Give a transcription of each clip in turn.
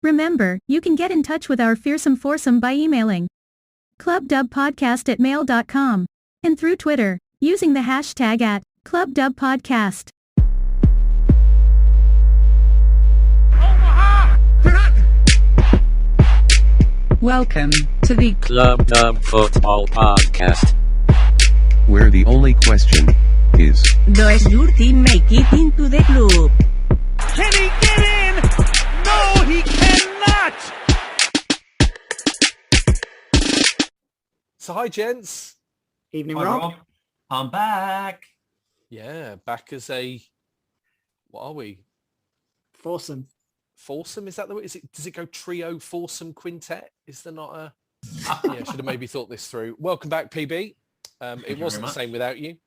Remember, you can get in touch with our Fearsome Foursome by emailing clubdubpodcast@mail.com and through Twitter, using the hashtag @clubdubpodcast. Welcome to the Club Dub Football Podcast, where the only question is, does your team make it into the club? Can he get in? No, he cannot! So hi gents. Evening, Hi, Rob. Rob. I'm back. Yeah, back as a, what are we? Foursome. Foursome, is that the way? Does it go trio, foursome, quintet? Is there not a, yeah, should have maybe thought this through. Welcome back, PB. It wasn't the same without you.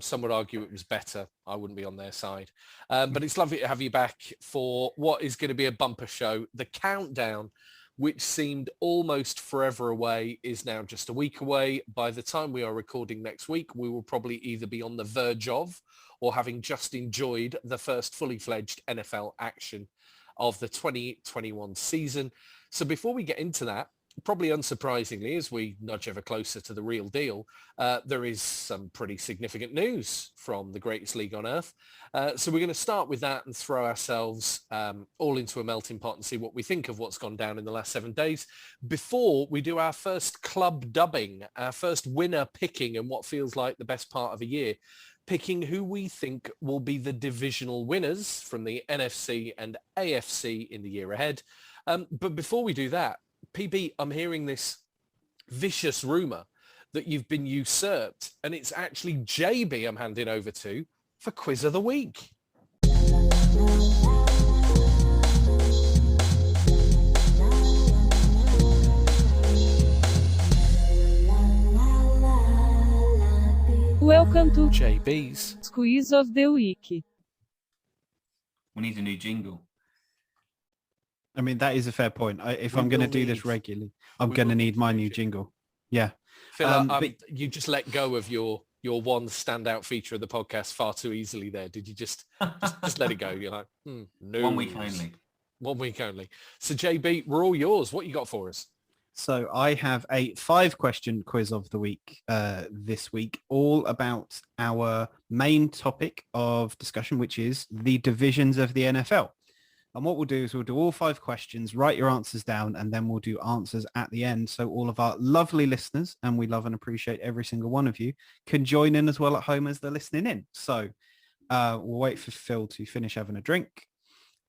Some would argue it was better. I wouldn't be on their side. But it's lovely to have you back for what is going to be a bumper show. The countdown, which seemed almost forever away, is now just a week away. By the time we are recording next week, we will probably either be on the verge of or having just enjoyed the first fully fledged NFL action of the 2021 season. So before we get into that, probably unsurprisingly, as we nudge ever closer to the real deal, there is some pretty significant news from the greatest league on earth. So we're going to start with that and throw ourselves all into a melting pot and see what we think of what's gone down in the last 7 days before we do our first club dubbing, our first winner picking and what feels like the best part of a year, picking who we think will be the divisional winners from the NFC and AFC in the year ahead. But before we do that, PB, I'm hearing this vicious rumor that you've been usurped, and it's actually JB I'm handing over to for Quiz of the Week. Welcome to JB's Quiz of the Week. We need a new jingle. I mean, that is a fair point. If We I'm going to will do this need- regularly, I'm we going to will need my need new you. jingle. Yeah. Phil, but- you just let go of your one standout feature of the podcast far too easily there. Did you just let it go? You're like, no. 1 week only. 1 week only. So JB, we're all yours. What you got for us? So I have a 5-question quiz of the week this week, all about our main topic of discussion, which is the divisions of the NFL. And what we'll do is we'll do all 5 questions, write your answers down, and then we'll do answers at the end. So all of our lovely listeners, and we love and appreciate every single one of you, can join in as well at home as they're listening in. So we'll wait for Phil to finish having a drink,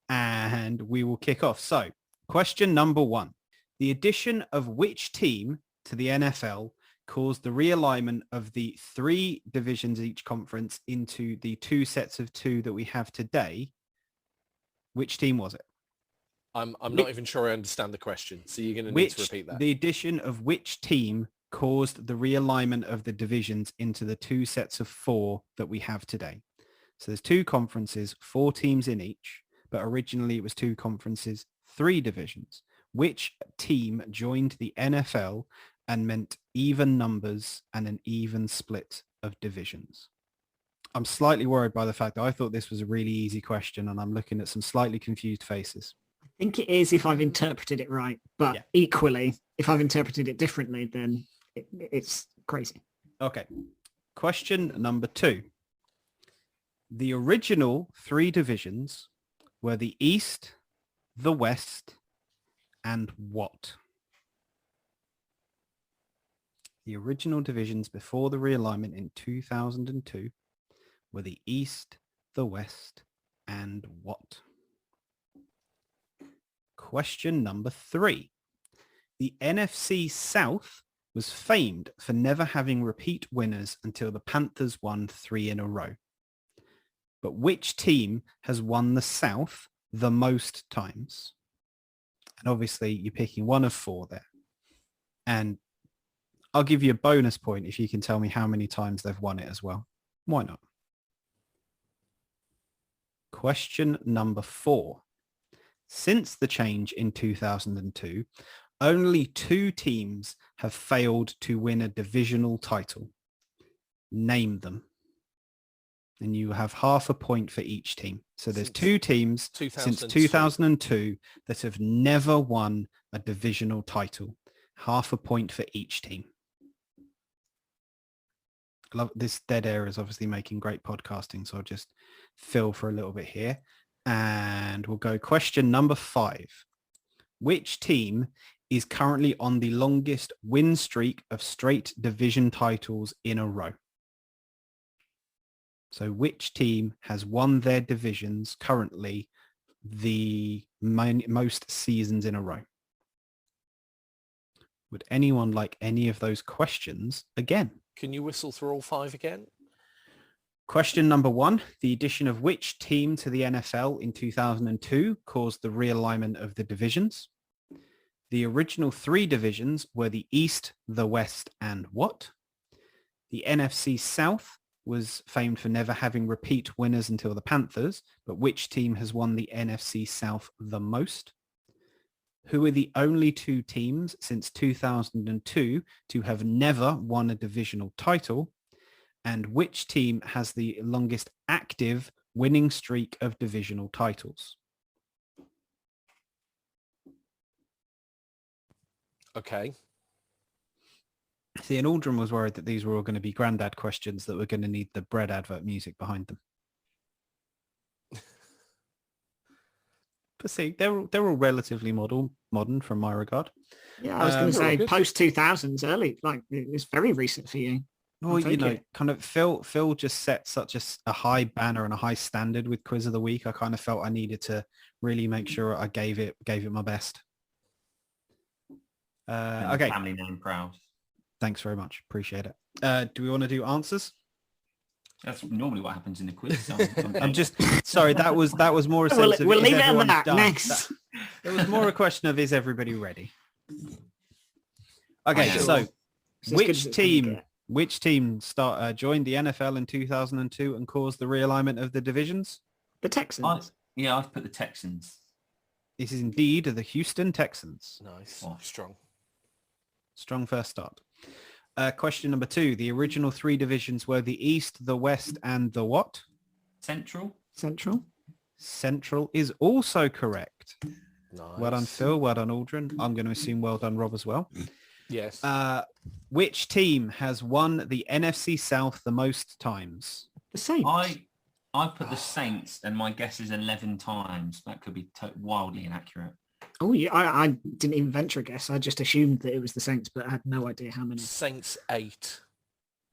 and we will kick off. So question number 1. The addition of which team to the NFL caused the realignment of the 3 divisions each conference into the 2 sets of 2 that we have today? Which team was it? I'm not even sure I understand the question, so you're going to need to repeat that. The addition of which team caused the realignment of the divisions into the 2 sets of 4 that we have today? So there's 2 conferences, 4 teams in each, but originally it was 2 conferences, 3 divisions. Which team joined the NFL and meant even numbers and an even split of divisions? I'm slightly worried by the fact that I thought this was a really easy question, and I'm looking at some slightly confused faces. I think it is if I've interpreted it right, but Yeah. equally, if I've interpreted it differently, then it's crazy. Okay. Question number 2. The original 3 divisions were the East, the West, and what? The original divisions before the realignment in 2002 were the East, the West, and what? Question number 3. The NFC South was famed for never having repeat winners until the Panthers won 3 in a row. But which team has won the South the most times? And obviously you're picking one of 4 there. And I'll give you a bonus point if you can tell me how many times they've won it as well. Why not? Question number 4. Since the change in 2002, only 2 teams have failed to win a divisional title. Name them. And you have half a point for each team. So there's two teams since 2002. 2002 that have never won a divisional title. Half a point for each team. I love this. Dead air is obviously making great podcasting, so I'll just fill for a little bit here. And we'll go question number 5. Which team is currently on the longest win streak of straight division titles in a row? So which team has won their divisions currently the most seasons in a row? Would anyone like any of those questions again? Can you whistle through all 5 again? Question number 1, the addition of which team to the NFL in 2002 caused the realignment of the divisions? The original 3 divisions were the East, the West, and what? The NFC South was famed for never having repeat winners until the Panthers, but which team has won the NFC South the most? Who are the only 2 teams since 2002 to have never won a divisional title? And which team has the longest active winning streak of divisional titles? Okay. See, and Aldrin was worried that these were all going to be granddad questions that were going to need the bread advert music behind them. But see, they're all relatively modern from my regard. Yeah, I was going to say post 2000s, early, like it's very recent for you. Well, you know, kind of Phil just set such a high banner and a high standard with Quiz of the Week. I kind of felt I needed to really make sure I gave it my best. Okay. Family name proud. Thanks very much. Appreciate it. Do we want to do answers? That's normally what happens in the quiz. I'm just sorry. That was more a sense of we'll is leave it everyone at that. done? Next. It was more a question of is everybody ready? Okay, Sure. so It's as good as it's gonna get. which team joined the NFL in 2002 and caused the realignment of the divisions? The Texans. I've put the Texans. This is indeed the Houston Texans. Nice. Oh. Strong first start. Question number 2. The original 3 divisions were the East, the West, and the what? Central. Central is also correct. Nice. Well done, Phil. Well done, Aldrin. I'm going to assume well done, Rob, as well. Yes. Which team has won the NFC South the most times? The Saints. I put the Saints, and my guess is 11 times. That could be wildly inaccurate. Oh, yeah, I didn't even venture a guess. I just assumed that it was the Saints, but I had no idea how many. Saints 8.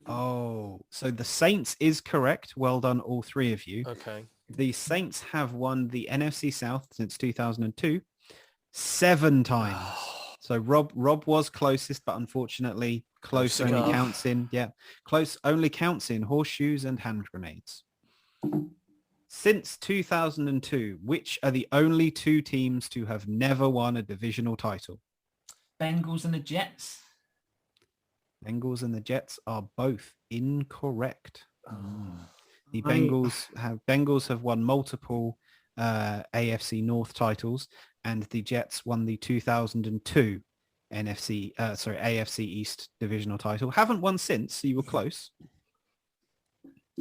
Oh, so the Saints is correct. Well done, all 3 of you. Okay. The Saints have won the NFC South since 2002 7 times. So Rob was closest, but unfortunately, close only counts in horseshoes and hand grenades. Since 2002, which are the only 2 teams to have never won a divisional title? Bengals and the Jets. Bengals and the Jets are both incorrect. The Bengals have won multiple AFC North titles, and the Jets won the 2002 AFC East divisional title. Haven't won since, so you were close.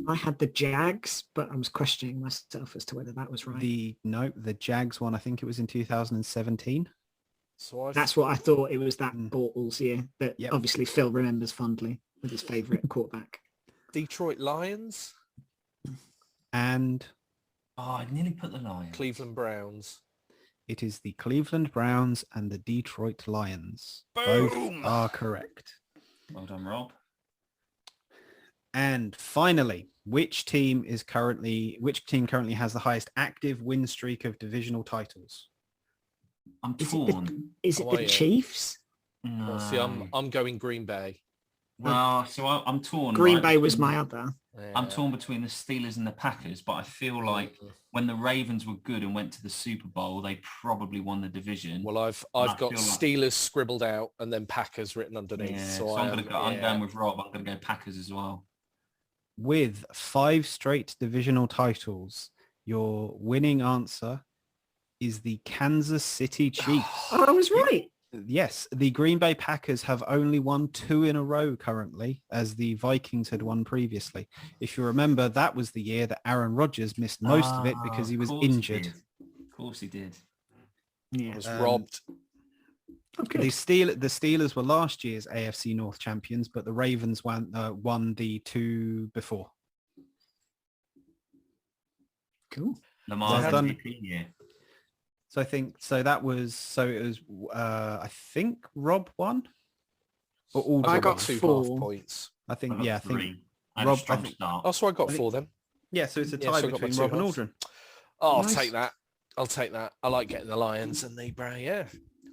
I had the Jags, but I was questioning myself as to whether that was right. The Jags one, I think it was in 2017. So that's what I thought. It was that Bortles year that obviously Phil remembers fondly with his favourite quarterback. Detroit Lions. And I nearly put the Lions. Cleveland Browns. It is the Cleveland Browns and the Detroit Lions. Boom! Both are correct. Well done, Rob. And finally, which team currently has the highest active win streak of divisional titles? I'm torn. Is it the Chiefs? No. Well, see, I'm going Green Bay. Well, so I'm torn. Green Bay was my other. I'm torn between the Steelers and the Packers, but I feel like when the Ravens were good and went to the Super Bowl, they probably won the division. Well, I've got Steelers scribbled out and then Packers written underneath. Yeah, so I'm going with Rob. I'm going to go Packers as well. With 5 straight divisional titles, your winning answer is the Kansas City Chiefs. Oh, I was right. Yes, the Green Bay Packers have only won 2 in a row currently, as the Vikings had won previously. If you remember, that was the year that Aaron Rodgers missed most of it because he was injured. Of course he did. Yeah. I was robbed. Okay. The Steelers were last year's AFC North champions, but the Ravens won the 2 before. Cool. Lamar's Well done. MVP year. So it was I think Rob won, or all I I got got 2 4. half points. I think I yeah, I got think 3. I had Rob- a strong I think- start. Oh, so I got I think- 4 then. yeah. So it's a Yeah, tie so I got my between 2 Rob and halves. Aldrin. Oh, I'll Nice. take that. I'll take that. I like getting the Lions and the Brown. Yeah.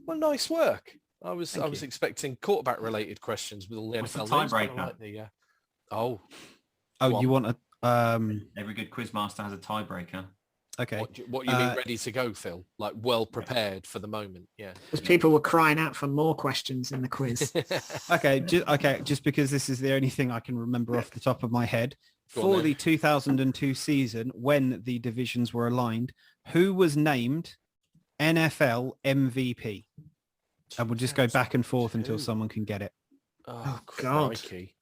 Well, nice work. I was Thank you. expecting quarterback related questions with all the What's the NFL names, but I tiebreaker? like the, oh, Oh, Go you want a Every good quizmaster has a tiebreaker. okay? what you mean ready to go, Phil? Like well prepared for the moment. Yeah. Because people were crying out for more questions in the quiz. Okay, just because this is the only thing I can remember off the top of my head. Go on For then. the 2002 season, when the divisions were aligned, who was named NFL MVP? And we'll just go back and forth until 2002. someone can get it. Oh, God. crikey.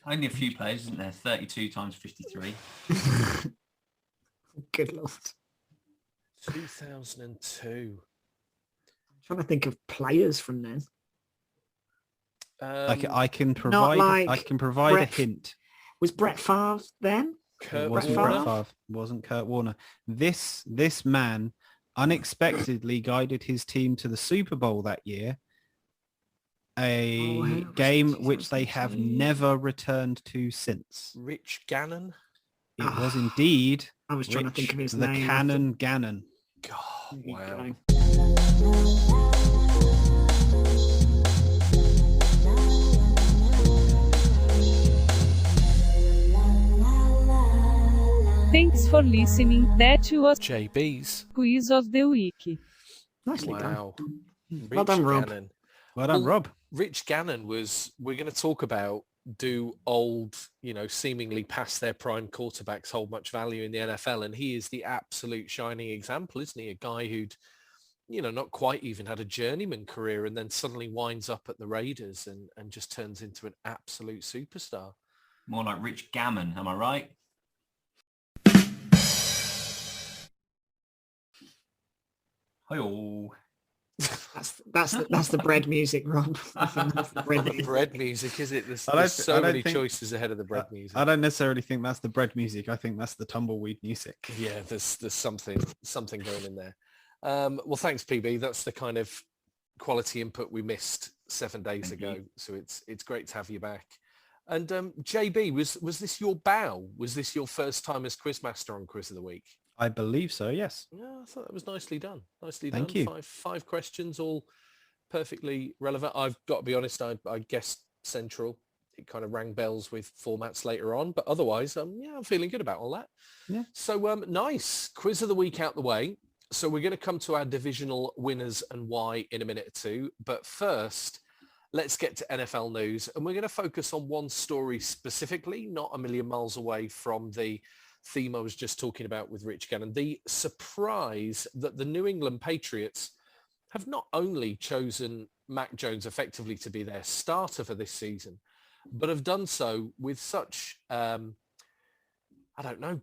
Only a few players, isn't there? 32 times 53. Good lord. 2002. Trying to think of players from then. I can provide like I can provide Brett- a hint. Was Brett Favre then? Kurt It wasn't Warner? Brett Favre. It wasn't Kurt Warner. This man unexpectedly guided his team to the Super Bowl that year. A Oh, hey, game was it which they have 2002? never returned to since. Rich Gannon. It was indeed I was trying to think of his the name. Cannon Gannon. God, There you wow. go. Thanks for listening. That was JB's. Quiz of the Week. Nicely done. Wow. Well done, Rob. Gannon. Well done, Well, Rob. Rich Gannon we're going to talk about, do old, seemingly past their prime quarterbacks hold much value in the NFL? And he is the absolute shining example, isn't he? A guy who'd, not quite even had a journeyman career and then suddenly winds up at the Raiders and just turns into an absolute superstar. More like Rich Gammon, am I right? Hi-oh. That's the bread music, Rob. I think that's the bread music. Bread music, is it? There's I don't- so I don't many think- choices ahead of the bread music. I don't necessarily think that's the bread music. I think that's the tumbleweed music. Yeah, there's something going in there. Well, thanks, PB. That's the kind of quality input we missed 7 days Thank ago. you. So it's great to have you back. And JB, was this your bow? Was this your first time as quizmaster on Quiz of the Week? I believe so, yes. Yeah, I thought that was nicely done. Nicely Thank done. you. Five questions, all perfectly relevant. I've got to be honest, I guessed Central. It kind of rang bells with formats later on, but otherwise, I'm feeling good about all that. Yeah. So nice. Quiz of the Week out the way. So we're going to come to our divisional winners and why in a minute or two. But first, let's get to NFL news. And we're going to focus on one story specifically, not a million miles away from the theme I was just talking about with Rich Gannon. The surprise that the New England Patriots have not only chosen Mac Jones effectively to be their starter for this season, but have done so with such,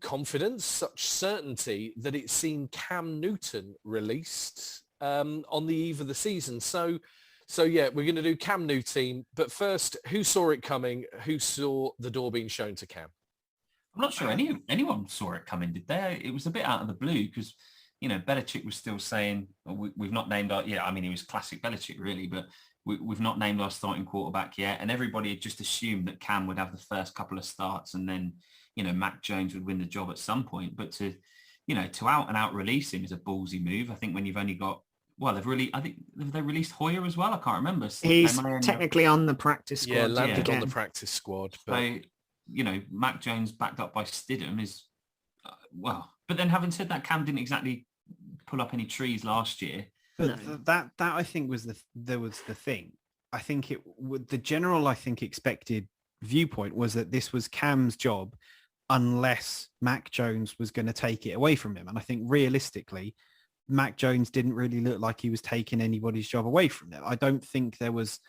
confidence, such certainty that it's seen Cam Newton released on the eve of the season. So yeah, we're going to do Cam Newton. But first, who saw it coming? Who saw the door being shown to Cam? I'm not sure anyone saw it coming, did they? It was a bit out of the blue because, Belichick was still saying, we've not named our, it was classic Belichick really, but we've not named our starting quarterback yet. And everybody had just assumed that Cam would have the first couple of starts and then, Mac Jones would win the job at some point. But to out and out release him is a ballsy move. I think when you've only got, have they released Hoyer as well? I can't remember. He's They may only- technically on the practice squad. Yeah, landed on again. the practice squad. But So, Mac Jones backed up by Stidham is, but then having said that, Cam didn't exactly pull up any trees last year. But that I think was the thing. I think the general expected viewpoint was that this was Cam's job unless Mac Jones was going to take it away from him. And I think realistically, Mac Jones didn't really look like he was taking anybody's job away from them. I don't think there was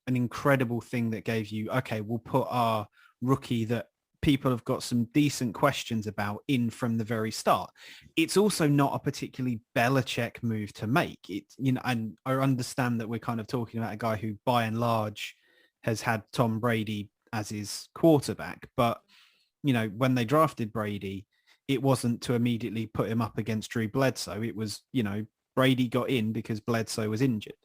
an incredible thing that gave you, okay, we'll put our rookie that people have got some decent questions about in from the very start. It's also not a particularly Belichick move to make. It's, you know, and I understand that we're kind of talking about a guy who by and large has had Tom Brady as his quarterback. But, you know, when they drafted Brady, it wasn't to immediately put him up against Drew Bledsoe. It was, you know, Brady got in because Bledsoe was injured.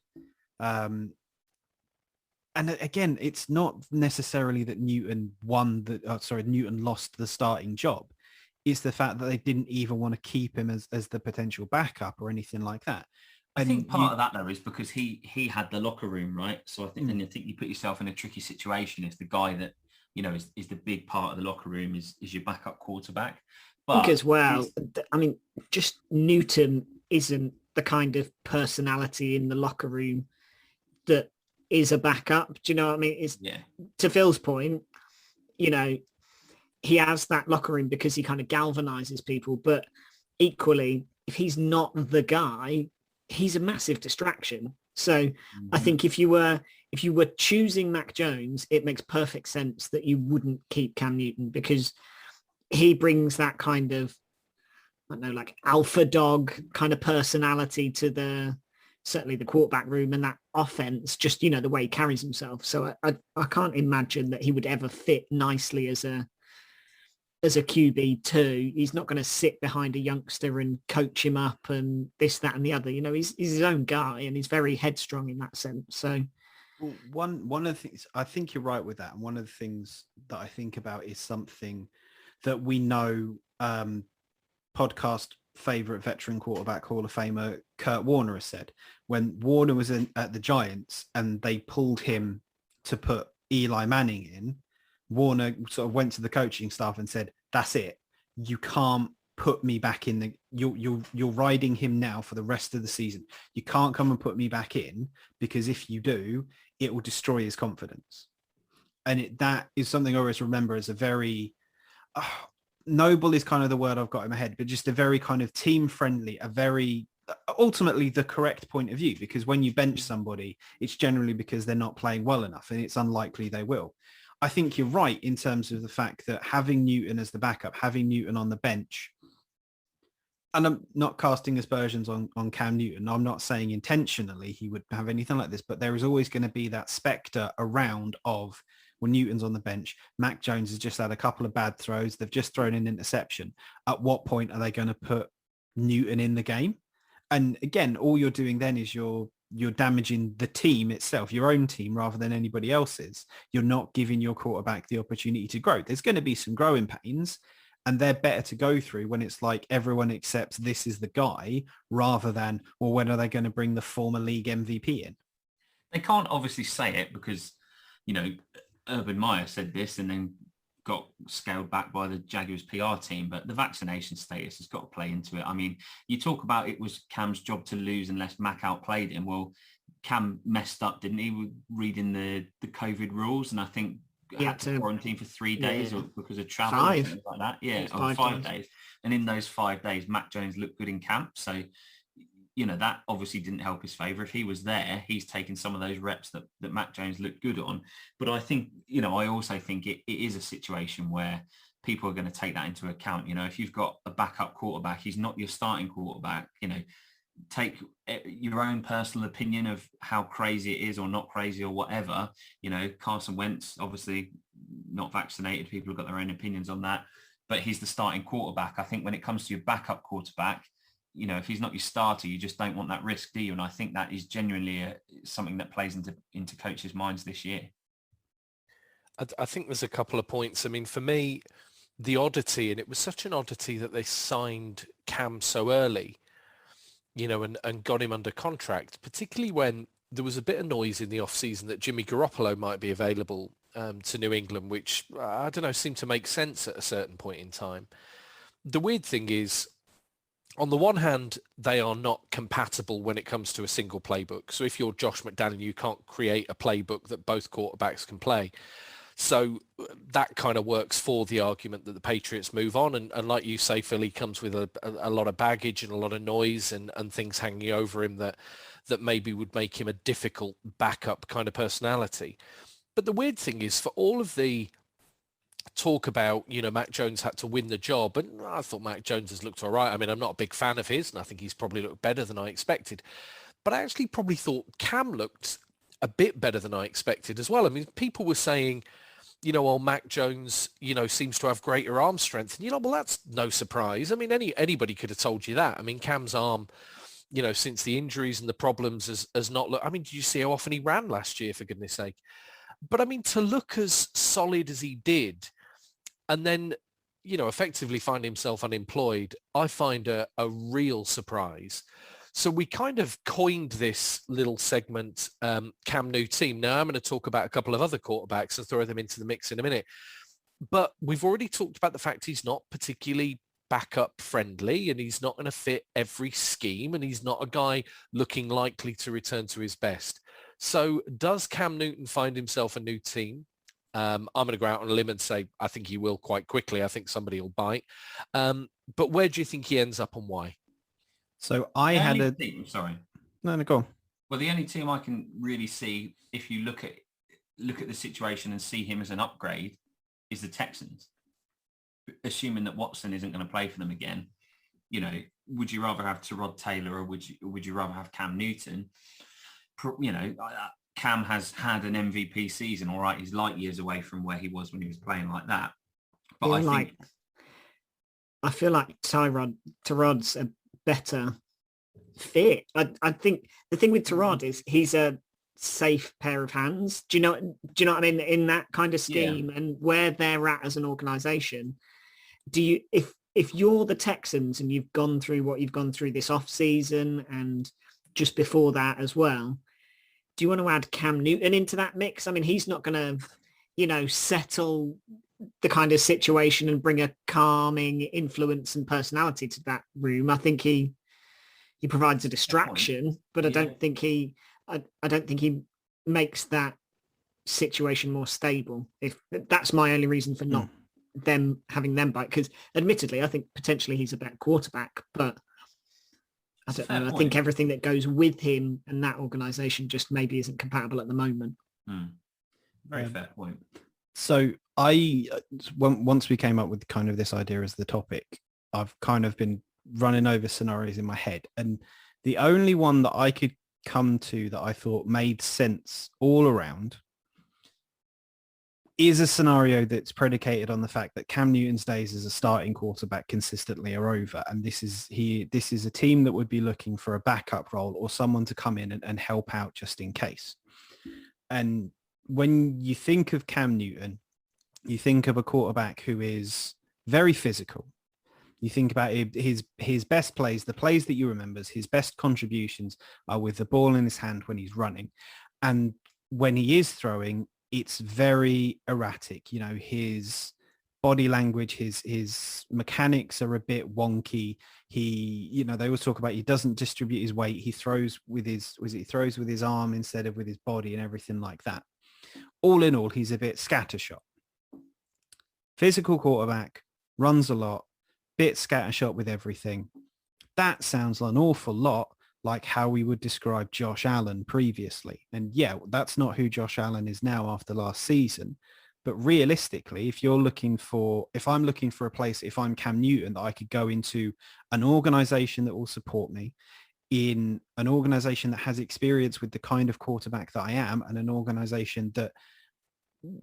And again, it's not necessarily that Newton Newton lost the starting job. It's the fact that they didn't even want to keep him as the potential backup or anything like that. I think part of that though is because he had the locker room, right? So I think, and I think you put yourself in a tricky situation if the guy that, you know, is the big part of the locker room is your backup quarterback. But because, well, I mean, just Newton isn't the kind of personality in the locker room that is a backup. Do you know what I mean? It's, to Phil's point, you know, he has that locker room because he kind of galvanizes people. But equally, if he's not the guy, he's a massive distraction. So I think if you were choosing Mac Jones, it makes perfect sense that you wouldn't keep Cam Newton because he brings that kind of, I don't know, like alpha dog kind of personality to certainly the quarterback room and that offense, just, you know, the way he carries himself. So I can't imagine that he would ever fit nicely as a QB2. He's not going to sit behind a youngster and coach him up and this, that, and the other. You know, he's his own guy and he's very headstrong in that sense. So well, one of the things, I think you're right with that. And one of the things that I think about is something that we know podcast favorite veteran quarterback Hall of Famer Kurt Warner has said when Warner was at the Giants and they pulled him to put Eli Manning in. Warner sort of went to the coaching staff and said, "That's it. You can't put me back in the. You're riding him now for the rest of the season. You can't come and put me back in because if you do, it will destroy his confidence." And that is something I always remember as a very noble is kind of the word I've got in my head, but just a very kind of team friendly, a very ultimately the correct point of view, because when you bench somebody, it's generally because they're not playing well enough and it's unlikely they will. I think you're right in terms of the fact that having Newton as the backup, having Newton on the bench, and I'm not casting aspersions on Cam Newton. I'm not saying intentionally he would have anything like this, but there is always going to be that spectre around of when Newton's on the bench, Mac Jones has just had a couple of bad throws. They've just thrown an interception. At what point are they going to put Newton in the game? And again, all you're doing then is you're damaging the team itself, your own team, rather than anybody else's. You're not giving your quarterback the opportunity to grow. There's going to be some growing pains, and they're better to go through when it's like everyone accepts this is the guy, rather than, well, when are they going to bring the former league MVP in? They can't obviously say it because, you know, Urban Meyer said this and then got scaled back by the Jaguars PR team, but the vaccination status has got to play into it. I mean, you talk about it was Cam's job to lose unless Mac outplayed him. Well, Cam messed up, didn't he, reading the COVID rules? And I think had to quarantine for 3 days or because of travel or something like that. Yeah, or 5 days. And in those 5 days, Mac Jones looked good in camp. So, you know, that obviously didn't help his favour. If he was there, he's taken some of those reps that Mac Jones looked good on. But I think, you know, I also think it is a situation where people are going to take that into account. You know, if you've got a backup quarterback, he's not your starting quarterback, you know, take your own personal opinion of how crazy it is or not crazy or whatever. You know, Carson Wentz, obviously not vaccinated. People have got their own opinions on that, but he's the starting quarterback. I think when it comes to your backup quarterback, you know, if he's not your starter, you just don't want that risk, do you? And I think that is genuinely something that plays into coaches' minds this year. I think there's a couple of points. I mean, for me, the oddity, and it was such an oddity that they signed Cam so early, you know, and got him under contract, particularly when there was a bit of noise in the off-season that Jimmy Garoppolo might be available to New England, which, I don't know, seemed to make sense at a certain point in time. The weird thing is, on the one hand, they are not compatible when it comes to a single playbook. So if you're Josh McDaniel, you can't create a playbook that both quarterbacks can play. So that kind of works for the argument that the Patriots move on. And like you say, Phil, he comes with a lot of baggage and a lot of noise and things hanging over him that maybe would make him a difficult backup kind of personality. But the weird thing is, for all of the talk about, Mac Jones had to win the job, and I thought Mac Jones has looked all right. I mean, I'm not a big fan of his, and I think he's probably looked better than I expected. But I actually probably thought Cam looked a bit better than I expected as well. I mean, people were saying, Mac Jones, seems to have greater arm strength. And, well, that's no surprise. I mean, anybody could have told you that. I mean, Cam's arm, since the injuries and the problems has not looked. I mean, did you see how often he ran last year, for goodness sake? But I mean, to look as solid as he did, and then, effectively find himself unemployed, I find a real surprise. So we kind of coined this little segment, Cam New Team. Now I'm going to talk about a couple of other quarterbacks and throw them into the mix in a minute. But we've already talked about the fact he's not particularly backup friendly, and he's not going to fit every scheme, and he's not a guy looking likely to return to his best. So does Cam Newton find himself a new team? I'm going to go out on a limb and say I think he will quite quickly. I think somebody will bite. But where do you think he ends up and why? So I had a... Sorry. No, go on. Well, the only team I can really see, if you look at the situation and see him as an upgrade, is the Texans. Assuming that Watson isn't going to play for them again, would you rather have Tyrod Taylor or would you rather have Cam Newton? Cam has had an MVP season, all right. He's light years away from where he was when he was playing like that. But I feel like Tyrod's a better fit. I think the thing with Tyrod is he's a safe pair of hands. Do you know what I mean? In that kind of scheme and where they're at as an organization, if you're the Texans and you've gone through what you've gone through this off season and just before that as well, do you want to add Cam Newton into that mix? I mean, he's not going to, settle the kind of situation and bring a calming influence and personality to that room. I think he provides a distraction, but I don't think he makes that situation more stable. If that's my only reason for not them having them bite, because admittedly, I think potentially he's a better quarterback, but I don't know. I think everything that goes with him and that organization just maybe isn't compatible at the moment. Very fair point. So once we came up with kind of this idea as the topic, I've kind of been running over scenarios in my head. And the only one that I could come to that I thought made sense all around is a scenario that's predicated on the fact that Cam Newton's days as a starting quarterback consistently are over. And this is a team that would be looking for a backup role or someone to come in and help out just in case. And when you think of Cam Newton, you think of a quarterback who is very physical. You think about his best plays, the plays that you remember, his best contributions are with the ball in his hand when he's running. And when he is throwing, it's very erratic. His body language, his mechanics are a bit wonky. They always talk about he doesn't distribute his weight. He throws with his arm instead of with his body and everything like that. All in all, he's a bit scattershot. Physical quarterback, runs a lot, bit scattershot with everything. That sounds an awful lot like how we would describe Josh Allen previously. And yeah, that's not who Josh Allen is now after last season. But realistically, if I'm looking for a place, if I'm Cam Newton, that I could go into an organization that will support me, in an organization that has experience with the kind of quarterback that I am, and an organization that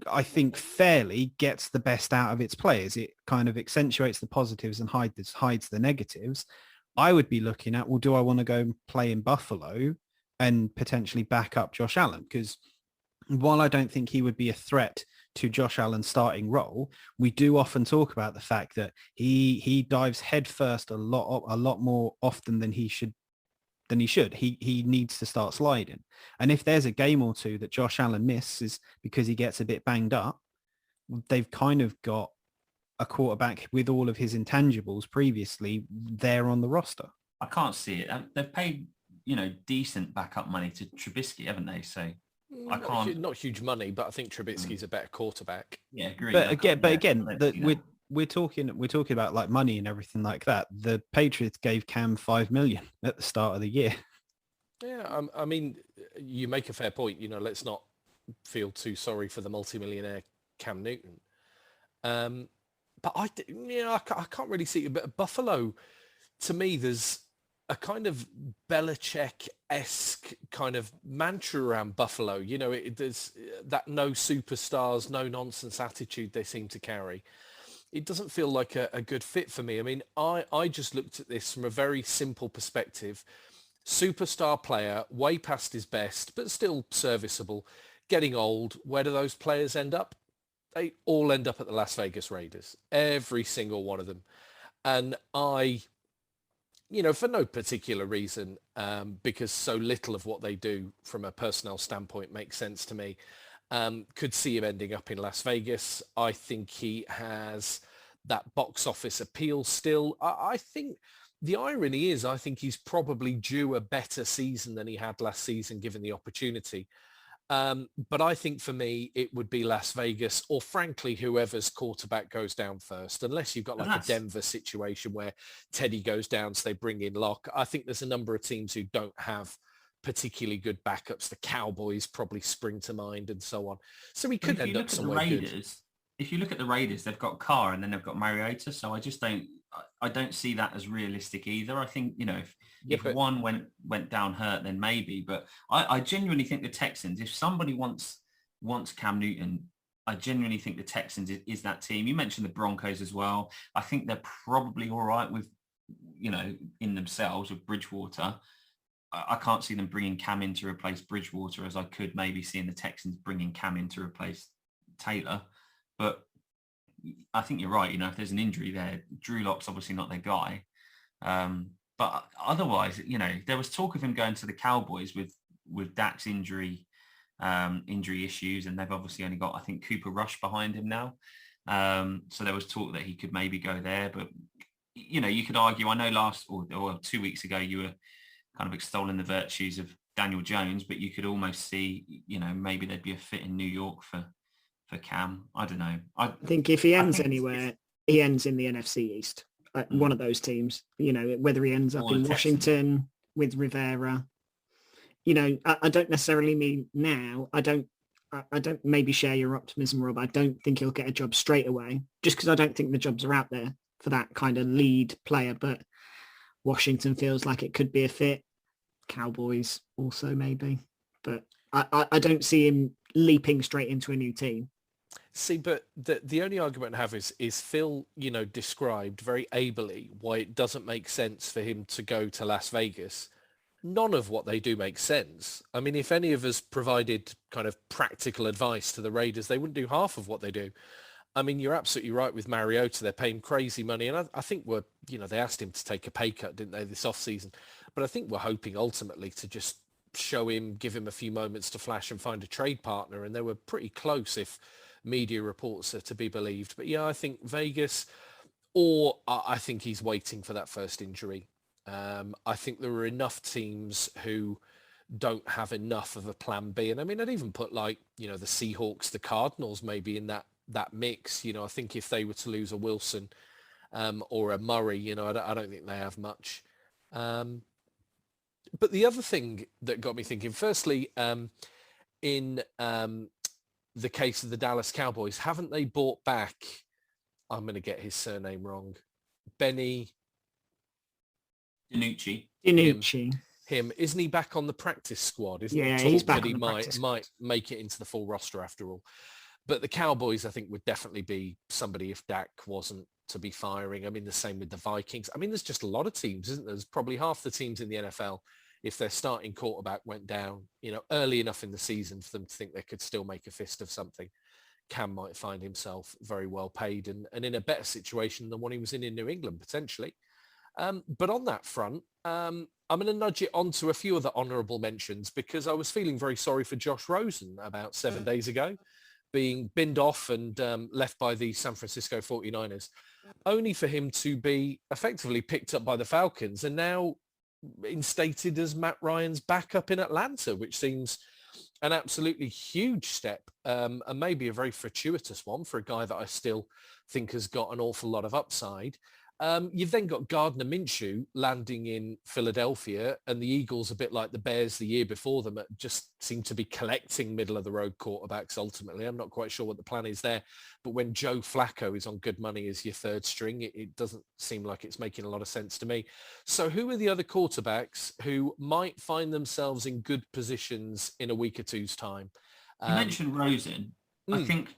I think fairly gets the best out of its players. It kind of accentuates the positives and hides the negatives. I would be looking at, well, do I want to go and play in Buffalo and potentially back up Josh Allen? Because while I don't think he would be a threat to Josh Allen's starting role, we do often talk about the fact that he dives headfirst a lot more often than he should. He needs to start sliding. And if there's a game or two that Josh Allen misses because he gets a bit banged up, they've kind of got a quarterback with all of his intangibles previously there on the roster. I can't see it. They've paid, decent backup money to Trubisky, haven't they? So Not huge money, but I think Trubisky's a better quarterback. Yeah, agree. But again, we're talking about like money and everything like that. The Patriots gave Cam $5 million at the start of the year. Yeah, I mean, you make a fair point. Let's not feel too sorry for the multimillionaire Cam Newton. But I can't really see it. But Buffalo, to me, there's a kind of Belichick-esque kind of mantra around Buffalo. There's that no superstars, no nonsense attitude they seem to carry. It doesn't feel like a good fit for me. I mean, I just looked at this from a very simple perspective. Superstar player, way past his best, but still serviceable, getting old. Where do those players end up? They all end up at the Las Vegas Raiders, every single one of them. And I, for no particular reason, because so little of what they do from a personnel standpoint makes sense to me, could see him ending up in Las Vegas. I think he has that box office appeal still. I think the irony is, I think he's probably due a better season than he had last season, given the opportunity. But I think for me, it would be Las Vegas, or frankly, whoever's quarterback goes down first, unless you've got like a Denver situation where Teddy goes down, so they bring in Locke. I think there's a number of teams who don't have particularly good backups. The Cowboys probably spring to mind and so on. So we could end up somewhere good. If you look at the Raiders, they've got Carr and then they've got Mariota. So I don't see that as realistic either. I think, if one went down hurt, then maybe. But I genuinely think the Texans, if somebody wants Cam Newton, I genuinely think the Texans is that team. You mentioned the Broncos as well. I think they're probably all right with, in themselves with Bridgewater. I can't see them bringing Cam in to replace Bridgewater as I could maybe seeing the Texans bringing Cam in to replace Taylor. But I think you're right. If there's an injury there, Drew Lock's obviously not their guy. But otherwise, there was talk of him going to the Cowboys with Dak's injury issues, and they've obviously only got, I think, Cooper Rush behind him now. So there was talk that he could maybe go there. But, you could argue, I know last or 2 weeks ago, you were kind of extolling the virtues of Daniel Jones, but you could almost see, maybe there'd be a fit in New York for Cam. I don't know. I think if he ends anywhere, he ends in the NFC East. One of those teams, whether he ends up in Washington with Rivera. I don't necessarily mean now. I don't maybe share your optimism, Rob. I don't think he'll get a job straight away, just because I don't think the jobs are out there for that kind of lead player. But Washington feels like it could be a fit. Cowboys also maybe. But I don't see him leaping straight into a new team. See, but the only argument I have is Phil, described very ably why it doesn't make sense for him to go to Las Vegas. None of what they do makes sense. I mean, if any of us provided kind of practical advice to the Raiders, they wouldn't do half of what they do. I mean, you're absolutely right with Mariota. They're paying crazy money. And I think they asked him to take a pay cut, didn't they, this offseason? But I think we're hoping ultimately to just show him, give him a few moments to flash and find a trade partner. And they were pretty close if media reports are to be believed. But yeah, I think Vegas, or I think he's waiting for that first injury. I think there are enough teams who don't have enough of a plan B. And I mean, I'd even put the Seahawks, the Cardinals maybe in that mix. I think if they were to lose a Wilson or a Murray, I don't think they have much. But the other thing that got me thinking, firstly, in the case of the Dallas Cowboys, haven't they bought back, I'm going to get his surname wrong, Benny DiNucci. Him. Isn't he back on the practice squad? Yeah, he's back on the practice squad. Might make it into the full roster after all. But the Cowboys, I think, would definitely be somebody if Dak wasn't to be firing. I mean, the same with the Vikings. I mean, there's just a lot of teams, isn't there? There's probably half the teams in the NFL, if their starting quarterback went down, early enough in the season for them to think they could still make a fist of something, Cam might find himself very well paid and in a better situation than what he was in New England, potentially. But on that front, I'm going to nudge it onto a few other honourable mentions because I was feeling very sorry for Josh Rosen about 7 days ago, being binned off and left by the San Francisco 49ers, only for him to be effectively picked up by the Falcons and now instated as Matt Ryan's backup in Atlanta, which seems an absolutely huge step, and maybe a very fortuitous one for a guy that I still think has got an awful lot of upside. You've then got Gardner Minshew landing in Philadelphia, and the Eagles, a bit like the Bears the year before them, just seem to be collecting middle-of-the-road quarterbacks ultimately. I'm not quite sure what the plan is there, but when Joe Flacco is on good money as your third string, it doesn't seem like it's making a lot of sense to me. So who are the other quarterbacks who might find themselves in good positions in a week or two's time? You mentioned Rosen. I think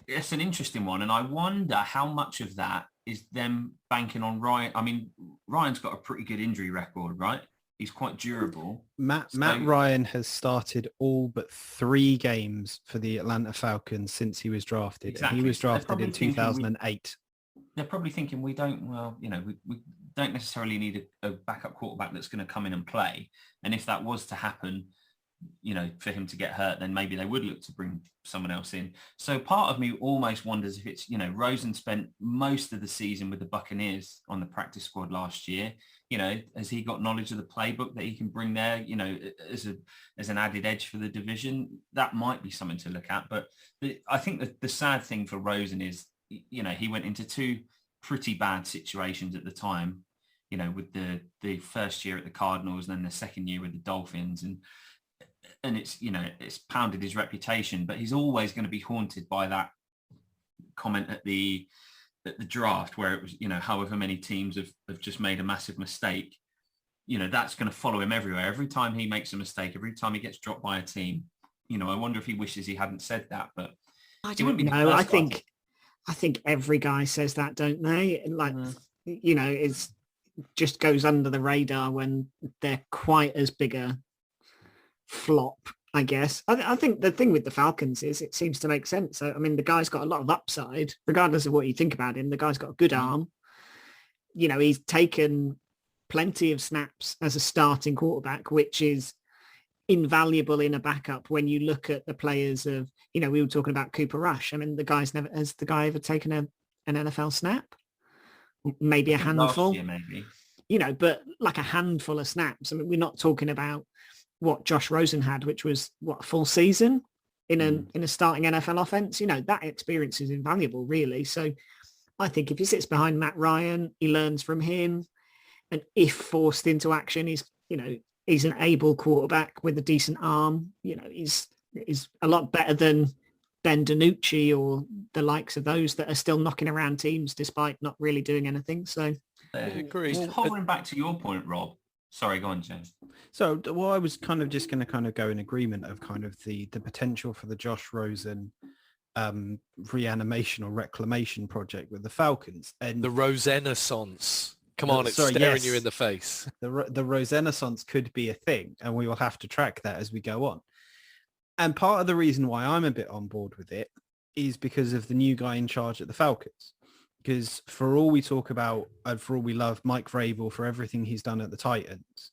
it's an interesting one, and I wonder how much of that is them banking on Ryan. I mean, Ryan's got a pretty good injury record, right? He's quite durable. Matt Ryan has started all but 3 games for the Atlanta Falcons since he was drafted. Exactly. And he was drafted in 2008. They're probably thinking we don't necessarily need a backup quarterback that's going to come in and play. And if that was to happen, for him to get hurt, then maybe they would look to bring someone else in. So part of me almost wonders if it's, Rosen spent most of the season with the Buccaneers on the practice squad last year. Has he got knowledge of the playbook that he can bring there, as an added edge for the division? That might be something to look at. But I think that the sad thing for Rosen is, he went into 2 pretty bad situations at the time, with the first year at the Cardinals and then the second year with the Dolphins. And it's, it's pounded his reputation, but he's always going to be haunted by that comment at the draft where it was, however many teams have just made a massive mistake. That's going to follow him everywhere. Every time he makes a mistake, every time he gets dropped by a team, I wonder if he wishes he hadn't said that, but I don't know. I think every guy says that, don't they? Like, it's just goes under the radar when they're quite as big a flop, I guess. I think the thing with the Falcons is it seems to make sense. So, I mean, the guy's got a lot of upside, regardless of what you think about him. The guy's got a good arm. He's taken plenty of snaps as a starting quarterback, which is invaluable in a backup when you look at the players of, we were talking about Cooper Rush. I mean, has the guy ever taken an NFL snap? Maybe a handful. Last year, maybe. But like a handful of snaps. I mean, we're not talking about what Josh Rosen had, which was a full season in a starting NFL offense. That experience is invaluable, really. So I think if he sits behind Matt Ryan, he learns from him, and if forced into action, he's an able quarterback with a decent arm. He's a lot better than Ben DiNucci or the likes of those that are still knocking around teams despite not really doing anything. So I agree. Just hovering back to your point, Rob. Sorry, go on, James. So, I was kind of just going to go in agreement of kind of the potential for the Josh Rosen reanimation or reclamation project with the Falcons. And the Rosenaissance. Come on, it's staring you in the face. The Rosenaissance could be a thing, and we will have to track that as we go on. And part of the reason why I'm a bit on board with it is because of the new guy in charge at the Falcons. Because for all we talk about and for all we love Mike Vrabel for everything he's done at the Titans,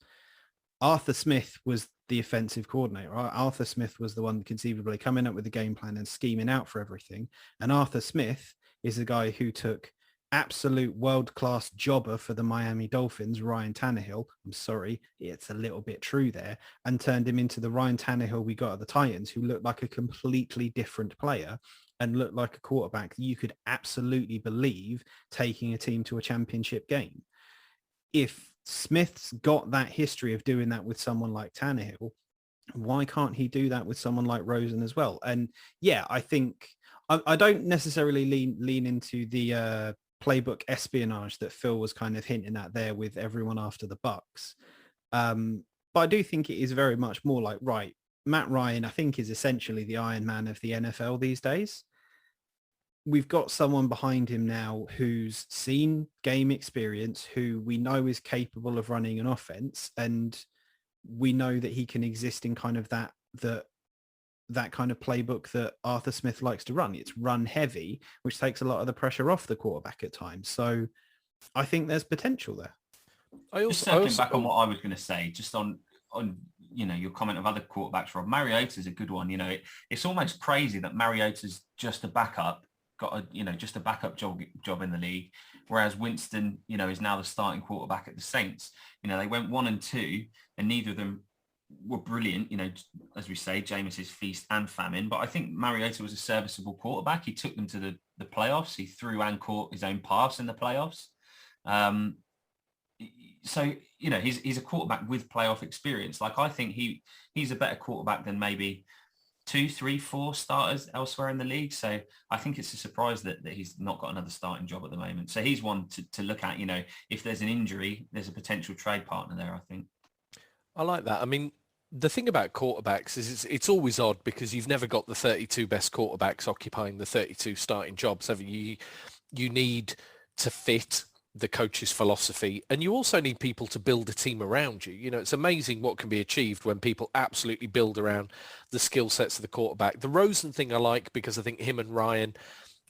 Arthur Smith was the offensive coordinator. Right? Arthur Smith was the one conceivably coming up with the game plan and scheming out for everything. And Arthur Smith is the guy who took absolute world-class jobber for the Miami Dolphins, Ryan Tannehill. I'm sorry, it's a little bit true there, and turned him into the Ryan Tannehill we got at the Titans, who looked like a completely different player and looked like a quarterback that you could absolutely believe taking a team to a championship game. If Smith's got that history of doing that with someone like Tannehill, why can't he do that with someone like Rosen as well? And yeah, I think I don't necessarily lean into the playbook espionage that Phil was kind of hinting at there with everyone after the Bucks. But I do think it is very much more like, right, Matt Ryan, I think, is essentially the Iron Man of the NFL these days. We've got someone behind him now who's seen game experience, who we know is capable of running an offense, and we know that he can exist in kind of that kind of playbook that Arthur Smith likes to run. It's run heavy, which takes a lot of the pressure off the quarterback at times. So I think there's potential there. Just circling back on what I was going to say, just on your comment of other quarterbacks, Rob, Mariota's a good one. It's almost crazy that Mariota's just a backup, just a backup job in the league, whereas Winston, is now the starting quarterback at the Saints. They went 1-2, and neither of them were brilliant. You know, as we say, Jameis's feast and famine. But I think Mariota was a serviceable quarterback. He took them to the playoffs. He threw and caught his own pass in the playoffs. So, you know, he's a quarterback with playoff experience. Like, I think he's a better quarterback than maybe 2, 3, 4 starters elsewhere in the league. So I think it's a surprise that he's not got another starting job at the moment. So he's one to look at. You know, if there's an injury, there's a potential trade partner there, I think. I like that. I mean, the thing about quarterbacks is it's always odd because you've never got the 32 best quarterbacks occupying the 32 starting jobs, have you? You need to fit the coach's philosophy, and you also need people to build a team around you. You know, it's amazing what can be achieved when people absolutely build around the skill sets of the quarterback. The Rosen thing I like because I think him and Ryan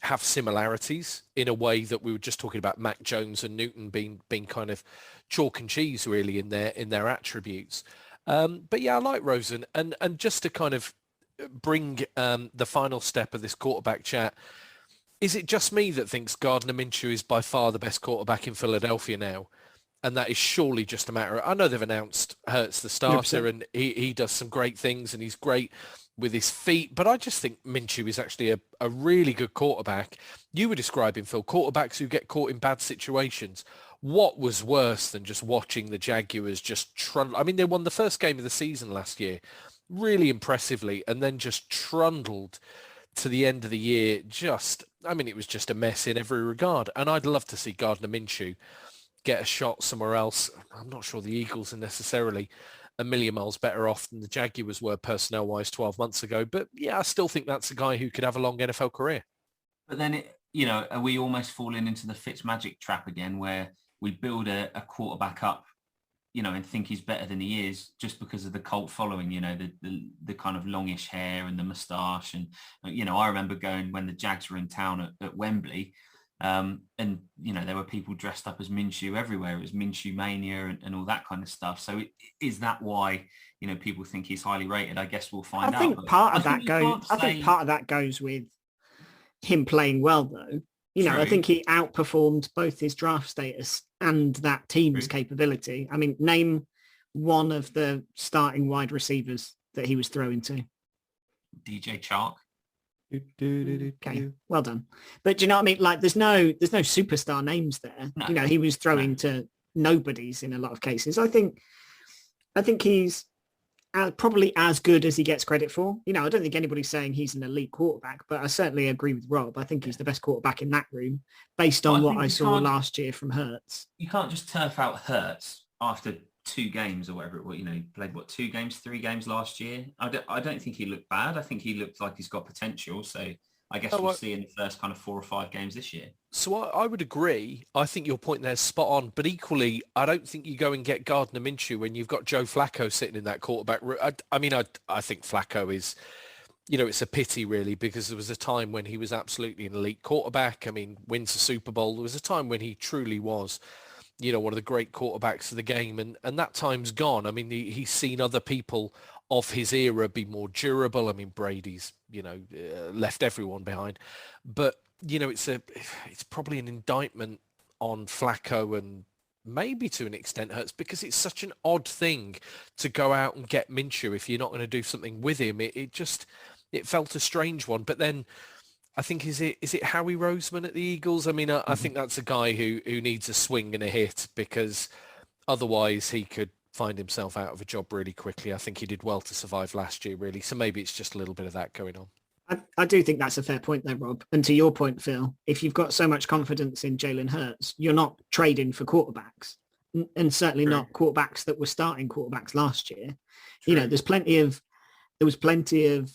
have similarities in a way that we were just talking about Mac Jones and Newton being kind of chalk and cheese really in their attributes. But yeah, I like Rosen, and just to kind of bring the final step of this quarterback chat. Is it just me that thinks Gardner Minshew is by far the best quarterback in Philadelphia now? And that is surely just a matter of, I know they've announced Hurts the starter 100%. And he does some great things and he's great with his feet, but I just think Minshew is actually a really good quarterback. You were describing, Phil, quarterbacks who get caught in bad situations. What was worse than just watching the Jaguars just trundle? I mean, they won the first game of the season last year really impressively and then just trundled to the end of the year. It was just a mess in every regard. And I'd love to see Gardner Minshew get a shot somewhere else. I'm not sure the Eagles are necessarily a million miles better off than the Jaguars were personnel-wise 12 months ago. But yeah, I still think that's a guy who could have a long NFL career. But then, are we almost falling into the Fitzmagic trap again, where we build a quarterback up, and think he's better than he is just because of the cult following, the kind of longish hair and the moustache. And, I remember going when the Jags were in town at Wembley, and, there were people dressed up as Minshew everywhere. It was Minshew mania and all that kind of stuff. So is that why, people think he's highly rated? I guess we'll find out. I think part of that goes with him playing well, though. True. I think he outperformed both his draft status and that team's capability. I mean, name one of the starting wide receivers that he was throwing to. DJ Chark. Okay, well done. But do you know what I mean? Like, there's no superstar names there. No. He was throwing to nobodies in a lot of cases. I think he's probably as good as he gets credit for. I don't think anybody's saying he's an elite quarterback, but I certainly agree with Rob. I think he's the best quarterback in that room based on what I saw last year from Hurts. You can't just turf out Hurts after 2 games or whatever it was. He played 2 games, 3 games last year. I don't think he looked bad. I think he looked like he's got potential. So I guess we'll see in the first kind of 4 or 5 games this year. So I would agree. I think your point there is spot on. But equally, I don't think you go and get Gardner Minshew when you've got Joe Flacco sitting in that quarterback room. I think Flacco is, it's a pity really, because there was a time when he was absolutely an elite quarterback. I mean, wins a Super Bowl. There was a time when he truly was, one of the great quarterbacks of the game. And that time's gone. I mean, he's seen other people of his era be more durable. I mean, Brady's, left everyone behind. But, it's probably an indictment on Flacco and maybe to an extent Hurts, because it's such an odd thing to go out and get Minshew if you're not going to do something with him. It felt a strange one. But then I think, is it Howie Roseman at the Eagles? I mean, I think that's a guy who needs a swing and a hit, because otherwise he could find himself out of a job really quickly. I think he did well to survive last year, really. So maybe it's just a little bit of that going on. I do think that's a fair point though, Rob. And to your point, Phil, if you've got so much confidence in Jalen Hurts, you're not trading for quarterbacks, and certainly not quarterbacks that were starting quarterbacks last year. True. There was plenty of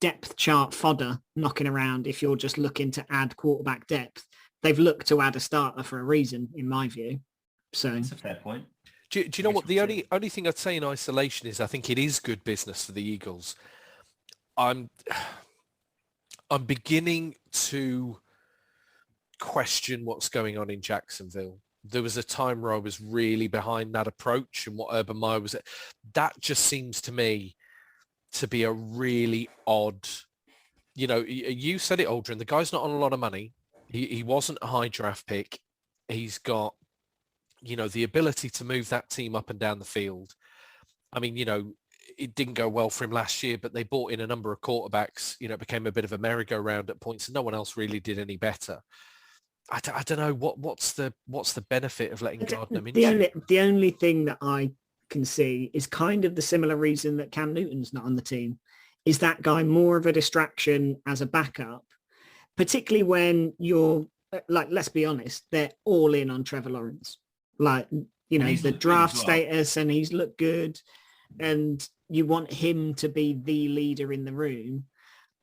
depth chart fodder knocking around if you're just looking to add quarterback depth. They've looked to add a starter for a reason, in my view. So that's a fair point. Do you know what? The only thing I'd say in isolation is I think it is good business for the Eagles. I'm beginning to question what's going on in Jacksonville. There was a time where I was really behind that approach and what Urban Meyer was. That just seems to me to be a really odd, you said it, Aldrin, the guy's not on a lot of money. He wasn't a high draft pick. He's got, the ability to move that team up and down the field. I mean, it didn't go well for him last year, but they bought in a number of quarterbacks. It became a bit of a merry-go-round at points, and no one else really did any better. I don't know what's the benefit of letting Gardner Minshew. The only thing that I can see is kind of the similar reason that Cam Newton's not on the team. Is that guy more of a distraction as a backup, particularly when you're like, let's be honest, they're all in on Trevor Lawrence. Like, the draft status, and he's looked good, and you want him to be the leader in the room.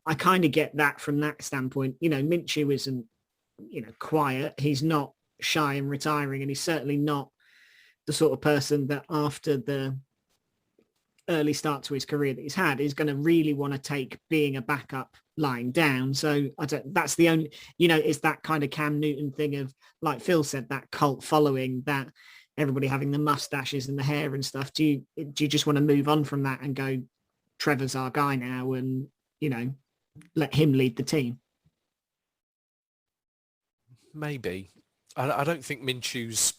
I kind of get that from that standpoint. Minshew isn't, quiet. He's not shy and retiring, and he's certainly not the sort of person that after the early start to his career that he's had is going to really want to take being a backup lying down. So that's the only, it's that kind of Cam Newton thing of, like Phil said, that cult following, that everybody having the mustaches and the hair and stuff. Do you just want to move on from that and go, Trevor's our guy now, and, let him lead the team? Maybe. I don't think Minshew's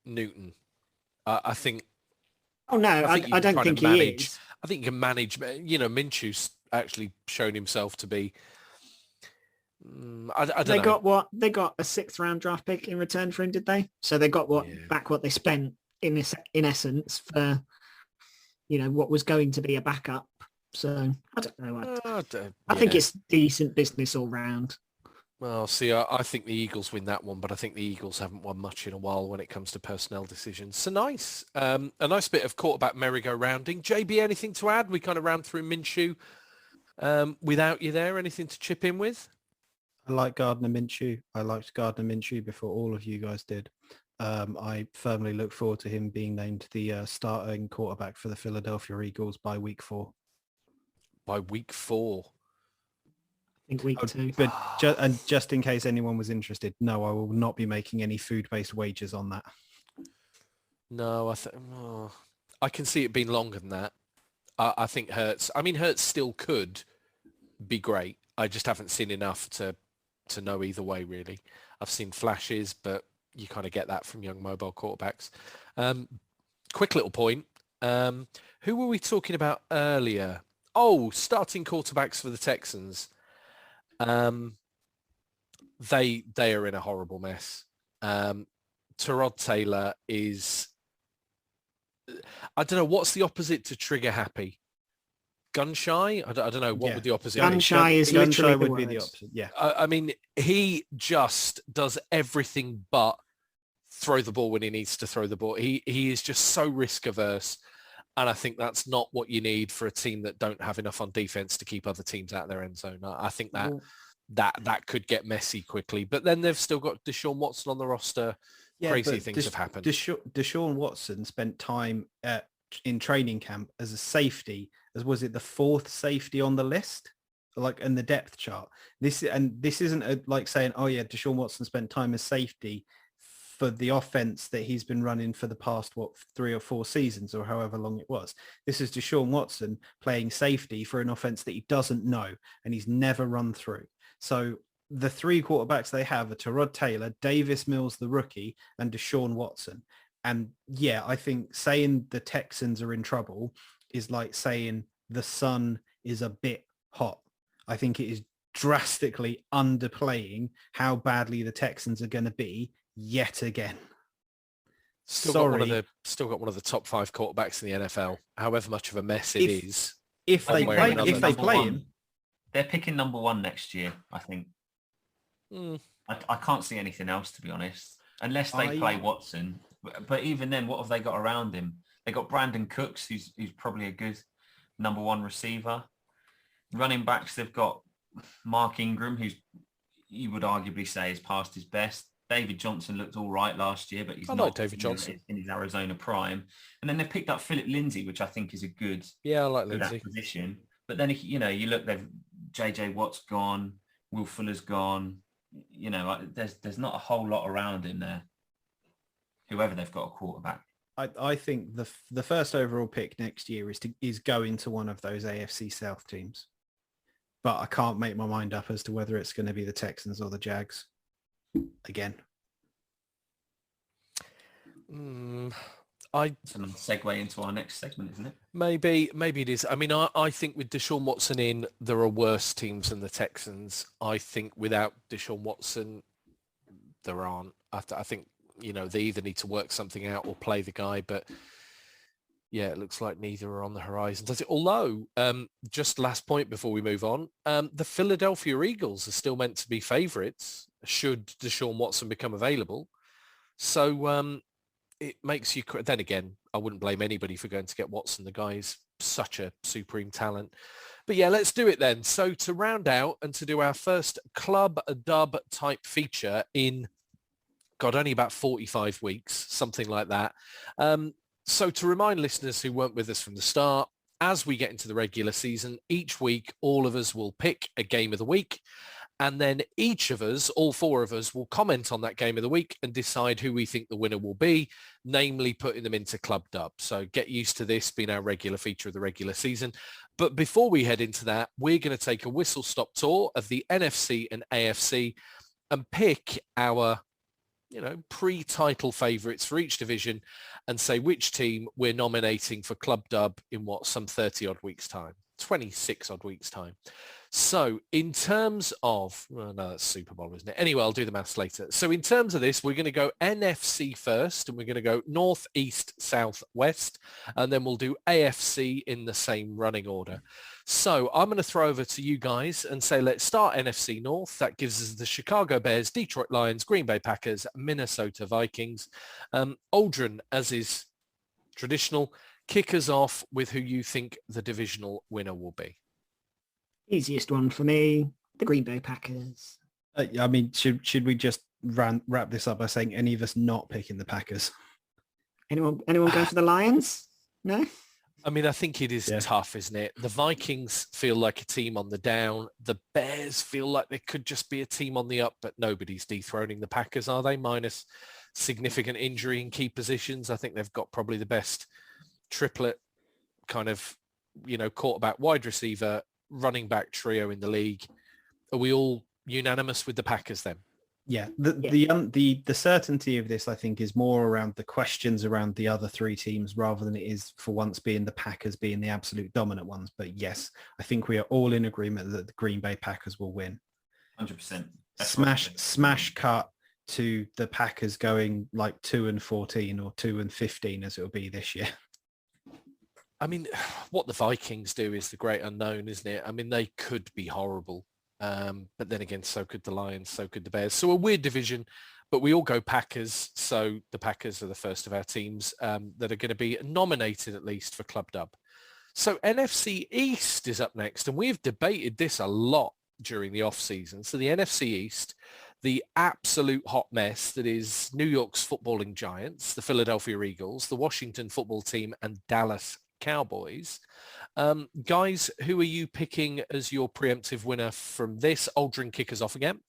Newton. I think. Oh no, I don't think he is. I think he can manage. Minshew's actually shown himself to be. I don't know. They got a 6th round draft pick in return for him, did they? So they got back what they spent in essence for, what was going to be a backup. So I don't know. I think it's decent business all round. Well, see, I think the Eagles win that one, but I think the Eagles haven't won much in a while when it comes to personnel decisions. So nice. A nice bit of quarterback merry-go-rounding. JB, anything to add? We kind of ran through Minshew without you there. Anything to chip in with? I like Gardner Minshew. I liked Gardner Minshew before all of you guys did. I firmly look forward to him being named the starting quarterback for the Philadelphia Eagles by week 4. By week 4? I think week 2. But just in case anyone was interested, no, I will not be making any food-based wagers on that. No, I can see it being longer than that. I think Hurts. I mean, Hurts still could be great. I just haven't seen enough to know either way, really. I've seen flashes, but you kind of get that from young mobile quarterbacks. Quick little point. Who were we talking about earlier? Oh, starting quarterbacks for the Texans. They are in a horrible mess. Tyrod Taylor is, I don't know, what's the opposite to trigger happy? Gun shy? I don't know. What would the opposite be? Gun shy is literally would be the opposite. Yeah. I mean, he just does everything but throw the ball when he needs to throw the ball. He is just so risk averse. And I think that's not what you need for a team that don't have enough on defense to keep other teams out of their end zone. I think that could get messy quickly. But then they've still got Deshaun Watson on the roster. Yeah, crazy things have happened. Deshaun Watson spent time in training camp as a safety, as was it the 4th safety on the list, like in the depth chart. This isn't like saying, oh yeah, Deshaun Watson spent time as safety for the offense that he's been running for the past 3 or 4 seasons or however long it was. This is Deshaun Watson playing safety for an offense that he doesn't know and he's never run through. So the 3 quarterbacks they have are Tyrod Taylor, Davis Mills, the rookie, and Deshaun Watson. And yeah, I think saying the Texans are in trouble is like saying the sun is a bit hot. I think it is drastically underplaying how badly the Texans are going to be yet again. Still got one of the top 5 quarterbacks in the NFL, however much of a mess it is. If they play him. They're picking number 1 next year, I think. I can't see anything else, to be honest, unless they play Watson. But even then, what have they got around him? They got Brandon Cooks, who's probably a good number 1 receiver. Running backs, they've got Mark Ingram, who's you would arguably say is past his best. David Johnson looked all right last year, but he's not David Johnson in his Arizona prime. And then they've picked up Philip Lindsay, which I think is a good I like Lindsay acquisition. But then you look, they've JJ Watt's gone, Will Fuller's gone. There's not a whole lot around him there. Whoever they've got a quarterback. I think the first overall pick next year is going to one of those AFC South teams, but I can't make my mind up as to whether it's going to be the Texans or the Jags again. It's a nice segue into our next segment, isn't it? Maybe it is. I mean, I think with Deshaun Watson in, there are worse teams than the Texans. I think without Deshaun Watson, there aren't. I think, they either need to work something out or play the guy, but yeah, it looks like neither are on the horizon, does it? Although, just last point before we move on, the Philadelphia Eagles are still meant to be favourites should Deshaun Watson become available. So it makes you... Then again, I wouldn't blame anybody for going to get Watson. The guy is such a supreme talent. But yeah, let's do it then. So to round out and to do our first club dub type feature in, only about 45 weeks, something like that. So to remind listeners who weren't with us from the start, as we get into the regular season, each week, all of us will pick a game of the week. And then each of us, all four of us, will comment on that game of the week and decide who we think the winner will be, namely putting them into Club Dub. So get used to this being our regular feature of the regular season. But before we head into that, we're going to take a whistle-stop tour of the NFC and AFC and pick our pre-title favourites for each division and say which team we're nominating for Club Dub in some 30 odd weeks time, 26 odd weeks time. So in terms of, no, that's Super Bowl, isn't it? Anyway, I'll do the maths later. So in terms of this, we're going to go NFC first, and we're going to go North, East, South, West, and then we'll do AFC in the same running order. So I'm going to throw over to you guys and say, let's start NFC North. That gives us the Chicago Bears, Detroit Lions, Green Bay Packers, Minnesota Vikings. Aldrin, as is traditional, kick us off with who you think the divisional winner will be. Easiest one for me, the Green Bay Packers. I mean, should we just wrap this up by saying any of us not picking the Packers? Anyone go for the Lions? No? I mean, I think it is tough, isn't it? The Vikings feel like a team on the down. The Bears feel like they could just be a team on the up, but nobody's dethroning the Packers, are they? Minus significant injury in key positions. I think they've got probably the best triplet kind of, quarterback, wide receiver, running back trio in the league. Are we all unanimous with the Packers then? Yeah. The certainty of this, I think, is more around the questions around the other three teams rather than it is for once being the Packers being the absolute dominant ones. But yes, I think we are all in agreement that the Green Bay Packers will win. 100%. Smash cut to the Packers going like 2-14 or 2-15 as it will be this year. I mean, what the Vikings do is the great unknown, isn't it? I mean, they could be horrible. But then again, so could the Lions, so could the Bears. So a weird division, but we all go Packers. So the Packers are the first of our teams that are going to be nominated at least for Club Dub. So NFC East is up next, and we've debated this a lot during the off-season. So the NFC East, the absolute hot mess that is New York's footballing giants, the Philadelphia Eagles, the Washington football team, and Dallas Cowboys. Guys, who are you picking as your preemptive winner from this? Aldrin, kick us off again.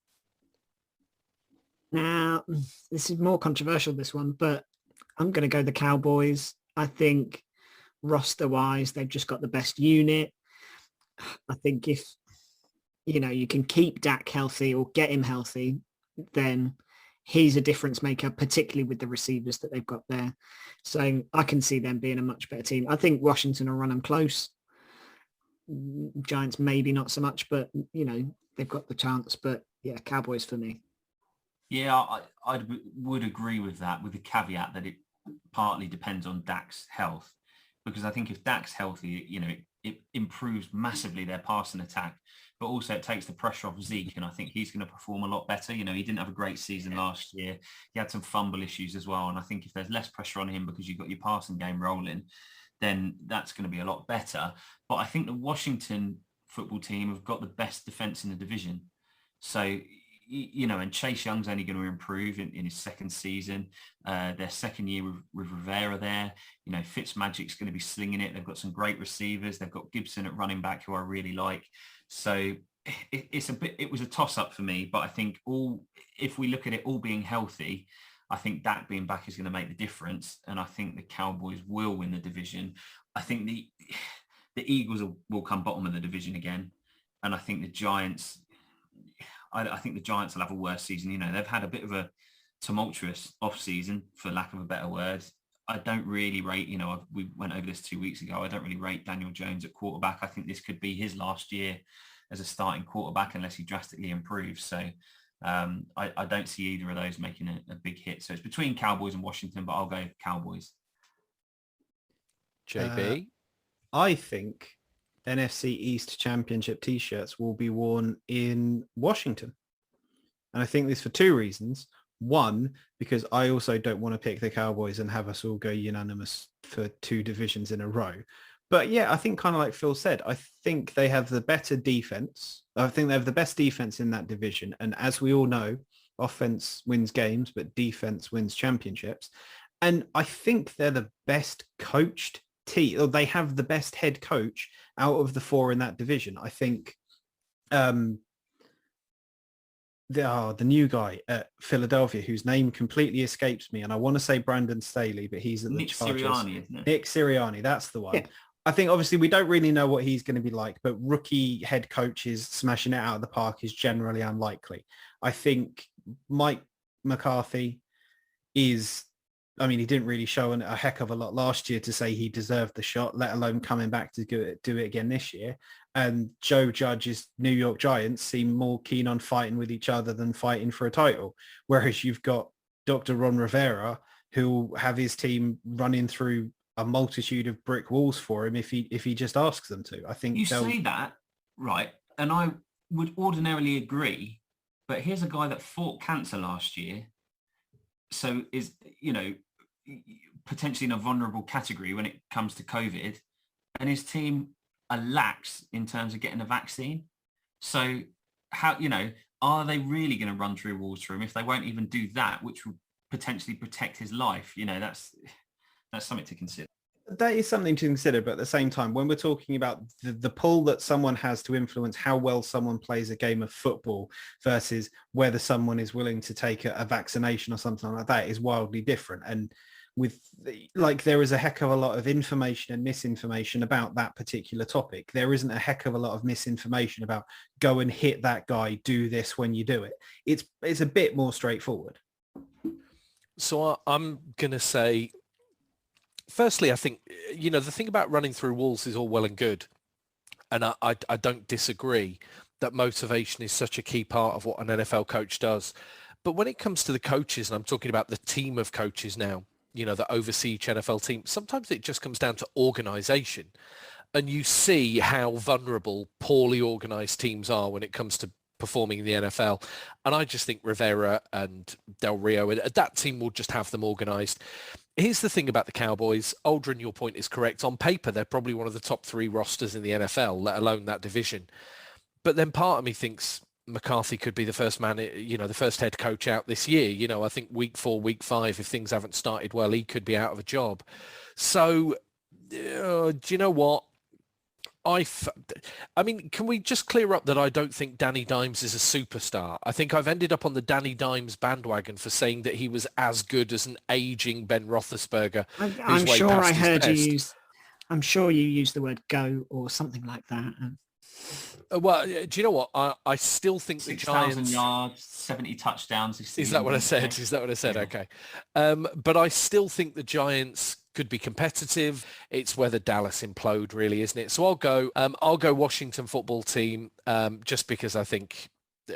Now, this is more controversial, this one, but I'm going to go the Cowboys. I think roster-wise, they've just got the best unit. I think if, you can keep Dak healthy or get him healthy, then he's a difference maker, particularly with the receivers that they've got there. So I can see them being a much better team. I think Washington will run them close. Giants maybe not so much, but, they've got the chance. But, yeah, Cowboys for me. Yeah, I would agree with that, with the caveat that it partly depends on Dak's health. Because I think if Dak's healthy, it improves massively their passing attack. But also it takes the pressure off Zeke, and I think he's going to perform a lot better. He didn't have a great season last year. He had some fumble issues as well, and I think if there's less pressure on him because you've got your passing game rolling, then that's going to be a lot better. But I think the Washington football team have got the best defense in the division. So, and Chase Young's only going to improve in his second season. Their second year with Rivera there. Fitzmagic's going to be slinging it. They've got some great receivers. They've got Gibson at running back, who I really like. So it was a toss-up for me, but I think if we look at it all being healthy, I think Dak being back is going to make the difference, and I think the Cowboys will win the division. I think the Eagles will come bottom of the division again, and I think the Giants. I think the Giants will have a worse season. They've had a bit of a tumultuous off-season, for lack of a better word. I don't really rate, we went over this 2 weeks ago. I don't really rate Daniel Jones at quarterback. I think this could be his last year as a starting quarterback unless he drastically improves. So I don't see either of those making a big hit. So it's between Cowboys and Washington, but I'll go Cowboys. JB? I think NFC East Championship T-shirts will be worn in Washington. And I think this for two reasons. One, because I also don't want to pick the Cowboys and have us all go unanimous for two divisions in a row. But yeah, I think kind of like Phil said, I think they have the better defense. I think they have the best defense in that division. And as we all know, offense wins games, but defense wins championships. And I think they're the best coached team, or they have the best head coach out of the four in that division. I think the new guy at Philadelphia, whose name completely escapes me, and I want to say Brandon Staley, but he's at the Chargers. Sirianni, isn't it? Nick Sirianni, that's the one. Yeah. I think obviously we don't really know what he's going to be like, but rookie head coaches smashing it out of the park is generally unlikely. I think Mike McCarthy is, I mean, he didn't really show a heck of a lot last year to say he deserved the shot, let alone coming back to do it again this year. And Joe Judge's New York Giants seem more keen on fighting with each other than fighting for a title. Whereas you've got Dr. Ron Rivera, who will have his team running through a multitude of brick walls for him if he just asks them to. I think you say that, right, and I would ordinarily agree, but here's a guy that fought cancer last year, so is, potentially in a vulnerable category when it comes to COVID, and his team are lax in terms of getting a vaccine. So how, are they really going to run through walls for him if they won't even do that, which will potentially protect his life? That's something to consider. That is something to consider, but at the same time, when we're talking about the pull that someone has to influence how well someone plays a game of football versus whether someone is willing to take a vaccination or something like that is wildly different. And there is a heck of a lot of information and misinformation about that particular topic. There isn't a heck of a lot of misinformation about go and hit that guy, do this when you do it. It's a bit more straightforward. So I'm going to say, firstly, I think, the thing about running through walls is all well and good. And I don't disagree that motivation is such a key part of what an NFL coach does. But when it comes to the coaches, and I'm talking about the team of coaches now, that oversee each NFL team, sometimes it just comes down to organization. And you see how vulnerable poorly organized teams are when it comes to performing in the NFL. And I just think Rivera and Del Rio, that team will just have them organized. Here's the thing about the Cowboys. Aldrin, your point is correct. On paper, they're probably one of the top three rosters in the NFL, let alone that division. But then part of me thinks McCarthy could be the first man, the first head coach out this year. I think week 4, week 5, if things haven't started well, he could be out of a job. So, do you know what? I mean, can we just clear up that I don't think Danny Dimes is a superstar? I think I've ended up on the Danny Dimes bandwagon for saying that he was as good as an aging Ben Roethlisberger. I'm sure I heard you use. I'm sure you used the word "go" or something like that. Well, do you know what? I still think the Giants... 6,000 yards, 70 touchdowns. Is that what I said? Is that what I said? Yeah. Okay. But I still think the Giants could be competitive. It's whether Dallas implode, really, isn't it? So I'll go Washington football team, just because I think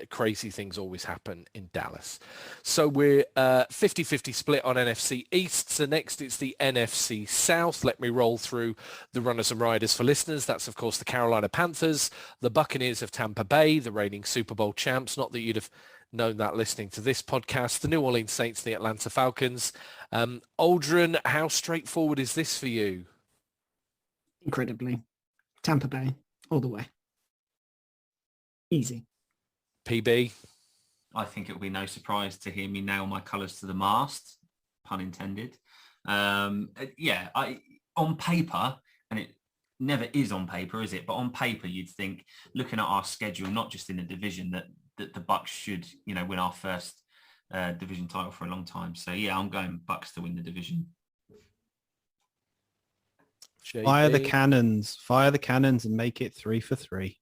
crazy things always happen in Dallas. So we're 50-50 split on NFC East. So next it's the NFC South. Let me roll through the runners and riders for listeners. That's, of course, the Carolina Panthers, the Buccaneers of Tampa Bay, the reigning Super Bowl champs. Not that you'd have known that listening to this podcast. The New Orleans Saints, the Atlanta Falcons. Aldrin, how straightforward is this for you? Incredibly. Tampa Bay, all the way. Easy. PB? I think it will be no surprise to hear me nail my colours to the mast, pun intended. On paper, and it never is on paper, is it? But on paper, you'd think, looking at our schedule, not just in the division, that the Bucs should, win our first division title for a long time. So yeah, I'm going Bucs to win the division. Fire the cannons and make it 3 for 3.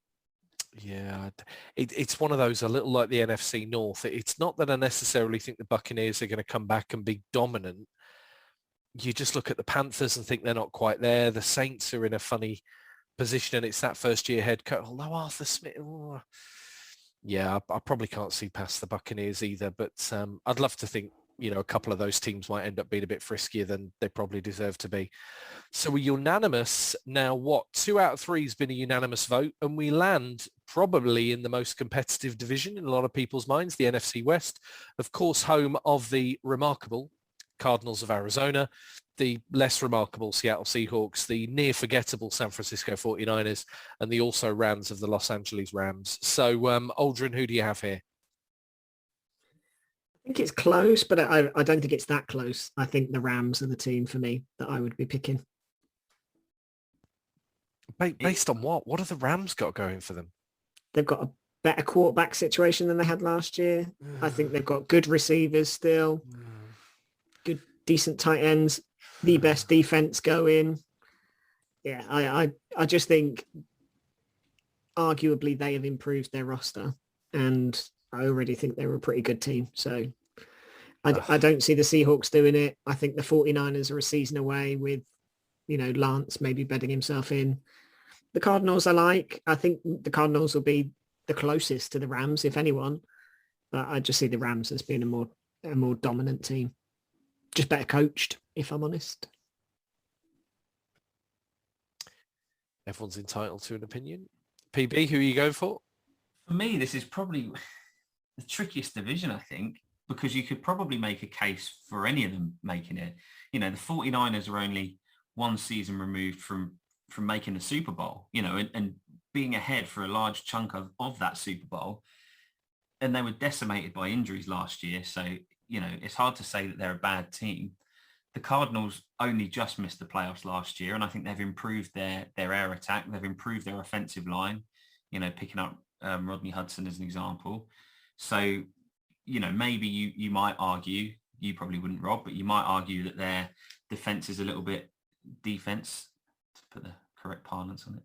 Yeah, it's one of those, a little like the NFC North. It's not that I necessarily think the Buccaneers are going to come back and be dominant, you just look at the Panthers and think they're not quite there. The Saints are in a funny position, and it's that first-year head coach. Although Arthur Smith, yeah, I probably can't see past the Buccaneers either. But I'd love to think, a couple of those teams might end up being a bit friskier than they probably deserve to be. So we're unanimous. Now, 2 out of 3 has been a unanimous vote, and we land probably in the most competitive division in a lot of people's minds, the NFC West. Of course, home of the remarkable Cardinals of Arizona, the less remarkable Seattle Seahawks, the near forgettable San Francisco 49ers, and the also Rams of the Los Angeles Rams. So, Aldrin, who do you have here? I think it's close, but I don't think it's that close. I think the Rams are the team for me that I would be picking. Based on what? What have the Rams got going for them? They've got a better quarterback situation than they had last year. I think they've got good receivers still, good, decent tight ends, the best defense going. Yeah, I just think arguably they have improved their roster, and I already think they were a pretty good team. So I don't see the Seahawks doing it. I think the 49ers are a season away with, Lance maybe bedding himself in. The Cardinals I think the Cardinals will be the closest to the Rams, if anyone. But I just see the Rams as being a more dominant team. Just better coached, if I'm honest. Everyone's entitled to an opinion. PB, who are you going for? For me, this is probably the trickiest division, I think, because you could probably make a case for any of them making it. The 49ers are only one season removed from making the Super Bowl, and being ahead for a large chunk of that Super Bowl. And they were decimated by injuries last year. So, it's hard to say that they're a bad team. The Cardinals only just missed the playoffs last year, and I think they've improved their air attack. They've improved their offensive line, picking up Rodney Hudson as an example. So, maybe you might argue, you probably wouldn't, Rob, but you might argue that their defense is a little bit defense, to put the correct parlance on it,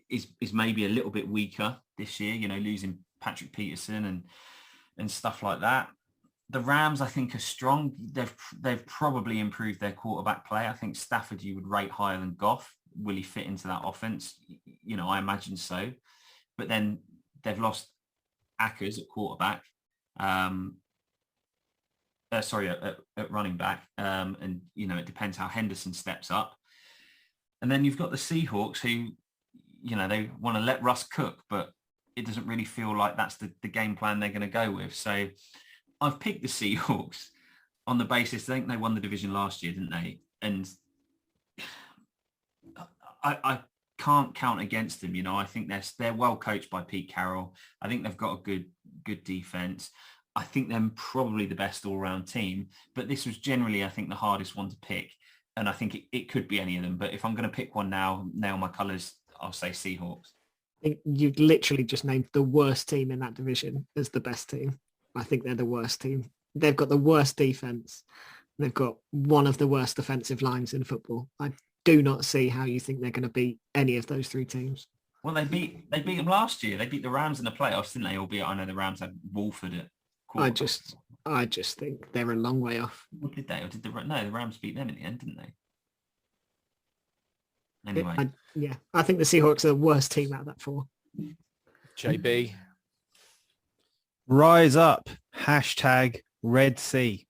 is maybe a little bit weaker this year, losing Patrick Peterson and stuff like that. The Rams, I think, are strong. They've probably improved their quarterback play. I think Stafford you would rate higher than Goff. Will he fit into that offense? I imagine so. But then they've lost Akers at quarterback. At running back. And, it depends how Henderson steps up. And then you've got the Seahawks who, they want to let Russ cook, but it doesn't really feel like that's the game plan they're going to go with. So I've picked the Seahawks on the basis, I think they won the division last year, didn't they? And I can't count against them. I think they're well coached by Pete Carroll. I think they've got a good defense. I think they're probably the best all-round team, but this was generally, I think, the hardest one to pick. And I think it could be any of them. But if I'm going to pick one now, nail my colours, I'll say Seahawks. I think you've literally just named the worst team in that division as the best team. I think they're the worst team. They've got the worst defense. They've got one of the worst defensive lines in football. I do not see how you think they're going to beat any of those three teams. Well, they beat them last year. They beat the Rams in the playoffs, didn't they? Albeit I know the Rams had Wolford at quarterback. I just think they're a long way off. What did they? Or did the Rams beat them in the end, didn't they? Anyway. I think the Seahawks are the worst team out of that four. JB. Rise up. #Red Sea.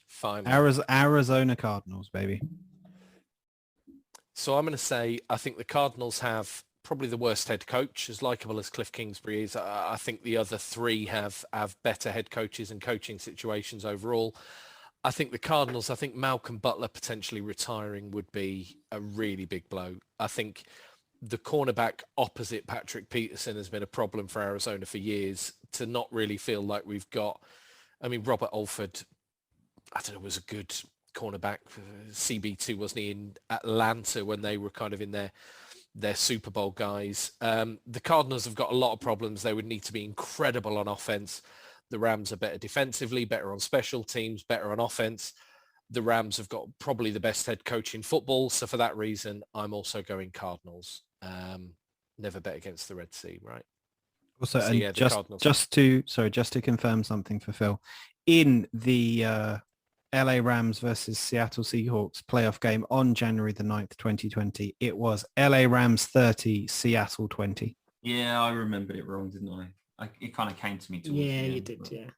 Fine. Arizona Cardinals, baby. So I'm going to say I think the Cardinals have probably the worst head coach, as likable as Cliff Kingsbury is. I think the other three have better head coaches and coaching situations overall. I think the Cardinals, I think Malcolm Butler potentially retiring would be a really big blow. I think the cornerback opposite Patrick Peterson has been a problem for Arizona for years. To not really feel like we've got, Robert Alford, I don't know, was a good cornerback. CB2, wasn't he, in Atlanta when they were kind of in their Super Bowl guys. The Cardinals have got a lot of problems. They would need to be incredible on offense. The Rams are better defensively, better on special teams, better on offense. The Rams have got probably the best head coach in football. So for that reason, I'm also going Cardinals. Never bet against the Red Sea, right? Also, so, and yeah, just to confirm something for Phil, in the LA Rams versus Seattle Seahawks playoff game on January the 9th, 2020. It was LA Rams 30, Seattle 20. Yeah, I remembered it wrong, didn't I? It kind of came to me towards the end, you did, yeah.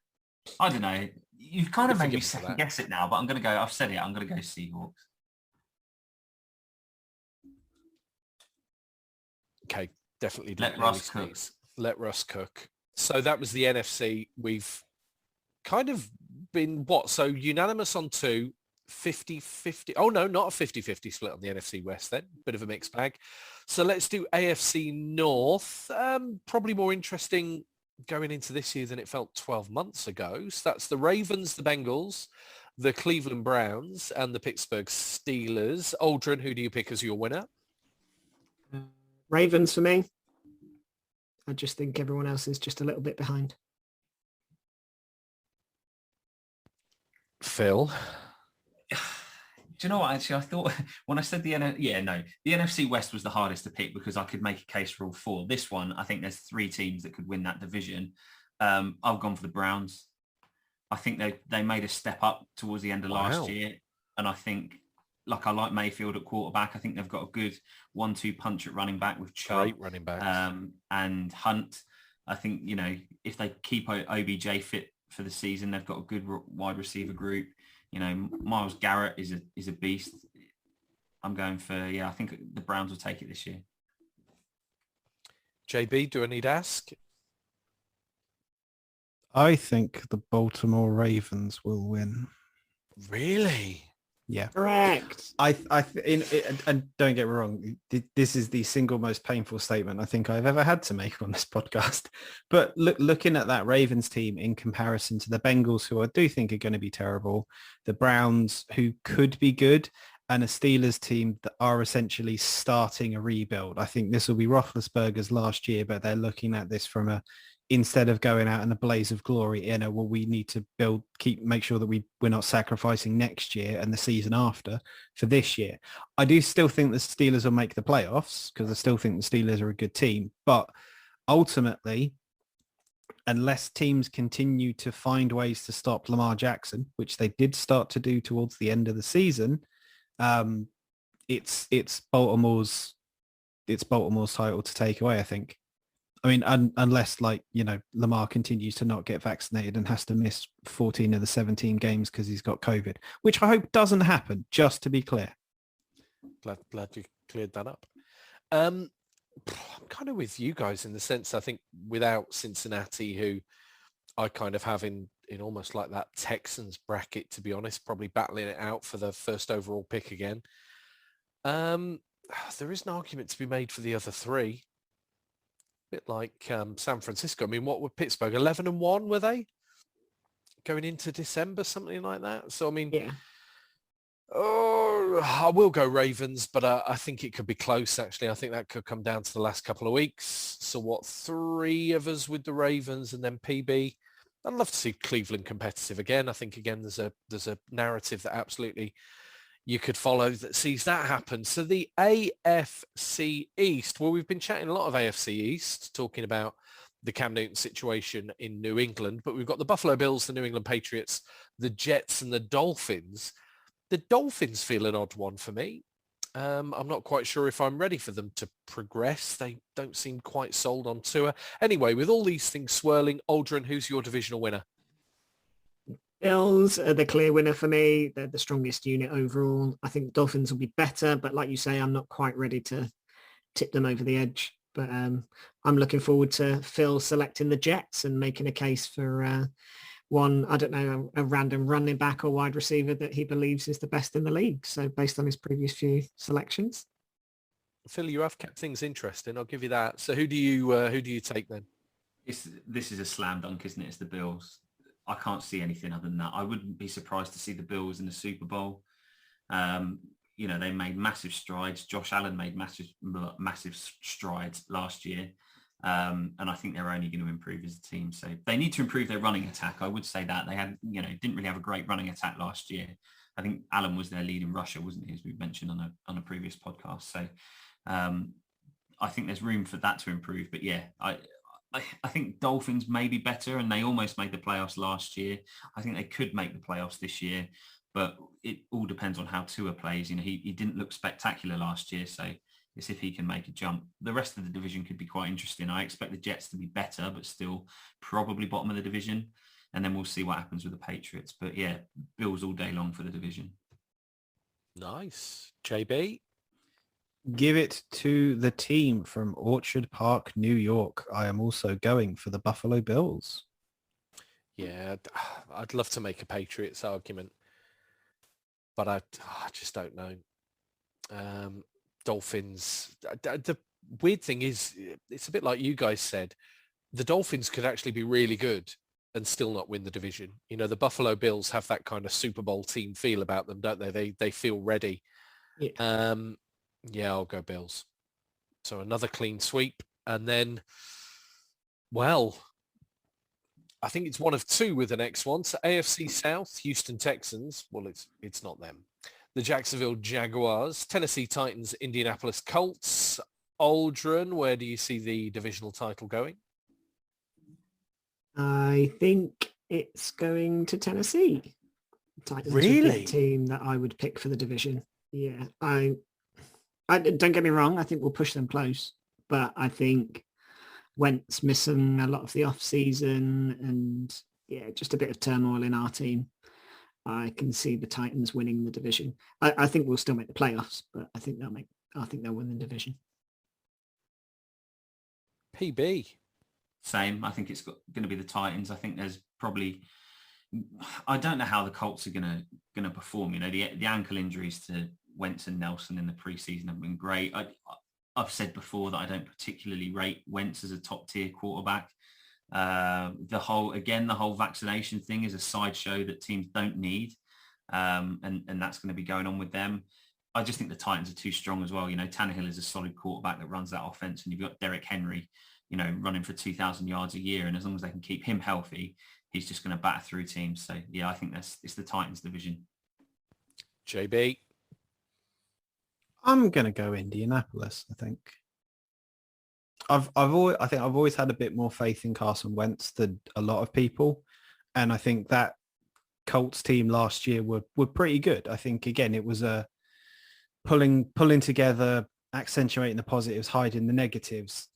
I don't know. You've kind of made me second guess it now, but I'm going to go, I've said it, I'm going to go Seahawks. Okay, definitely. Let Russ cook. Let Russ cook. So that was the NFC. We've kind of been, so unanimous on 2, 50-50. Oh, no, not a 50-50 split on the NFC West then. Bit of a mixed bag. So let's do AFC North. Probably more interesting going into this year than it felt 12 months ago. So that's the Ravens, the Bengals, the Cleveland Browns, and the Pittsburgh Steelers. Aldrin, who do you pick as your winner? Ravens for me. I just think everyone else is just a little bit behind. Phil? Do you know what? Actually, I thought when I said the NFC West was the hardest to pick because I could make a case for all 4. This one, I think there's 3 teams that could win that division. I've gone for the Browns. I think they made a step up towards the end of last year. And I think, I like Mayfield at quarterback. I think they've got a good 1-2 punch at running back with Chubb running back and Hunt. I think, if they keep OBJ fit for the season, they've got a good wide receiver group. Myles Garrett is a beast. I'm going for, I think the Browns will take it this year. JB, do I need to ask? I think the Baltimore Ravens will win. Really? Yeah. Correct. And don't get me wrong, this is the single most painful statement I think I've ever had to make on this podcast. But looking at that Ravens team in comparison to the Bengals, who I do think are going to be terrible, the Browns, who could be good, and a Steelers team that are essentially starting a rebuild. I think this will be Roethlisberger's last year, but they're looking at this from instead of going out in a blaze of glory, we need to make sure that we're not sacrificing next year and the season after for this year. I do still think the Steelers will make the playoffs because I still think the Steelers are a good team. But ultimately, unless teams continue to find ways to stop Lamar Jackson, which they did start to do towards the end of the season, it's Baltimore's title to take away, I think. I mean, unless Lamar continues to not get vaccinated and has to miss 14 of the 17 games because he's got COVID, which I hope doesn't happen, just to be clear. Glad you cleared that up. I'm kind of with you guys in the sense, I think without Cincinnati, who I kind of have in almost like that Texans bracket, to be honest, probably battling it out for the first overall pick again. There is an argument to be made for the other 3. Bit like San Francisco. I mean, what were Pittsburgh? 11-1 were they going into December, something like that? So I mean, I will go Ravens, but I think it could be close. Actually, I think that could come down to the last couple of weeks. So what, 3 of us with the Ravens, and then PB. I'd love to see Cleveland competitive again. I think again there's a narrative that absolutely you could follow that sees that happen. So the AFC East, well, we've been chatting a lot of AFC East, talking about the Cam Newton situation in New England, but we've got the Buffalo Bills, the New England Patriots, the Jets, and the Dolphins. The Dolphins feel an odd one for me. I'm not quite sure if I'm ready for them to progress. They don't seem quite sold on Tua. Anyway, with all these things swirling, Aldrin, who's your divisional winner? Bills are the clear winner for me. They're the strongest unit overall. I think Dolphins will be better, but like you say, I'm not quite ready to tip them over the edge. But I'm looking forward to Phil selecting the Jets and making a case for one, I don't know, a random running back or wide receiver that he believes is the best in the league. So based on his previous few selections. Phil, you have kept things interesting. I'll give you that. So who do you take then? This is a slam dunk, isn't it? It's the Bills. I can't see anything other than that. I wouldn't be surprised to see the Bills in the Super Bowl. They made massive strides. Josh Allen made massive strides last year. And I think they're only going to improve as a team. So they need to improve their running attack. I would say that they had, didn't really have a great running attack last year. I think Allen was their lead in Russia, wasn't he, as we mentioned on a previous podcast. So I think there's room for that to improve. But yeah, I think Dolphins may be better, and they almost made the playoffs last year. I think they could make the playoffs this year, but it all depends on how Tua plays. You know, he didn't look spectacular last year, so it's if he can make a jump. The rest of the division could be quite interesting. I expect the Jets to be better, but still probably bottom of the division. And then we'll see what happens with the Patriots. But yeah, Bills all day long for the division. Nice. JB? Give it to the team from Orchard Park, New York. I am also going for the Buffalo Bills. Yeah, I'd love to make a Patriots argument, but I just don't know. Dolphins. The weird thing is, it's a bit like you guys said. The Dolphins could actually be really good and still not win the division. You know, the Buffalo Bills have that kind of Super Bowl team feel about them, don't they? They feel ready. Yeah. Yeah, I'll go Bills. So another clean sweep. And then, well, I think it's one of two with the next one. So AFC South, Houston Texans. Well, it's not them. The Jacksonville Jaguars, Tennessee Titans, Indianapolis Colts. Aldrin, where do you see the divisional title going? I think it's going to Tennessee. Titans Really? would be a team that I would pick for the division. Yeah, I don't get me wrong. I think we'll push them close, but I think Wentz missing a lot of the off season and yeah, just a bit of turmoil in our team. I can see the Titans winning the division. I think we'll still make the playoffs, but I think they'll win the division. PB. Same. I think it's going to be the Titans. I think there's probably, I don't know how the Colts are going to perform. You know, the ankle injuries to Wentz and Nelson in the preseason have been great. I've said before that I don't particularly rate Wentz as a top tier quarterback. The whole vaccination thing is a sideshow that teams don't need. And that's going to be going on with them. I just think the Titans are too strong as well. You know, Tannehill is a solid quarterback that runs that offense, and you've got Derrick Henry, you know, running for 2,000 yards a year. And as long as they can keep him healthy, he's just going to batter through teams. So yeah, I think it's the Titans division. JB. I'm going to go Indianapolis. I think I've always had a bit more faith in Carson Wentz than a lot of people, and I think that Colts team last year were pretty good. I think again it was a pulling together, accentuating the positives, hiding the negatives,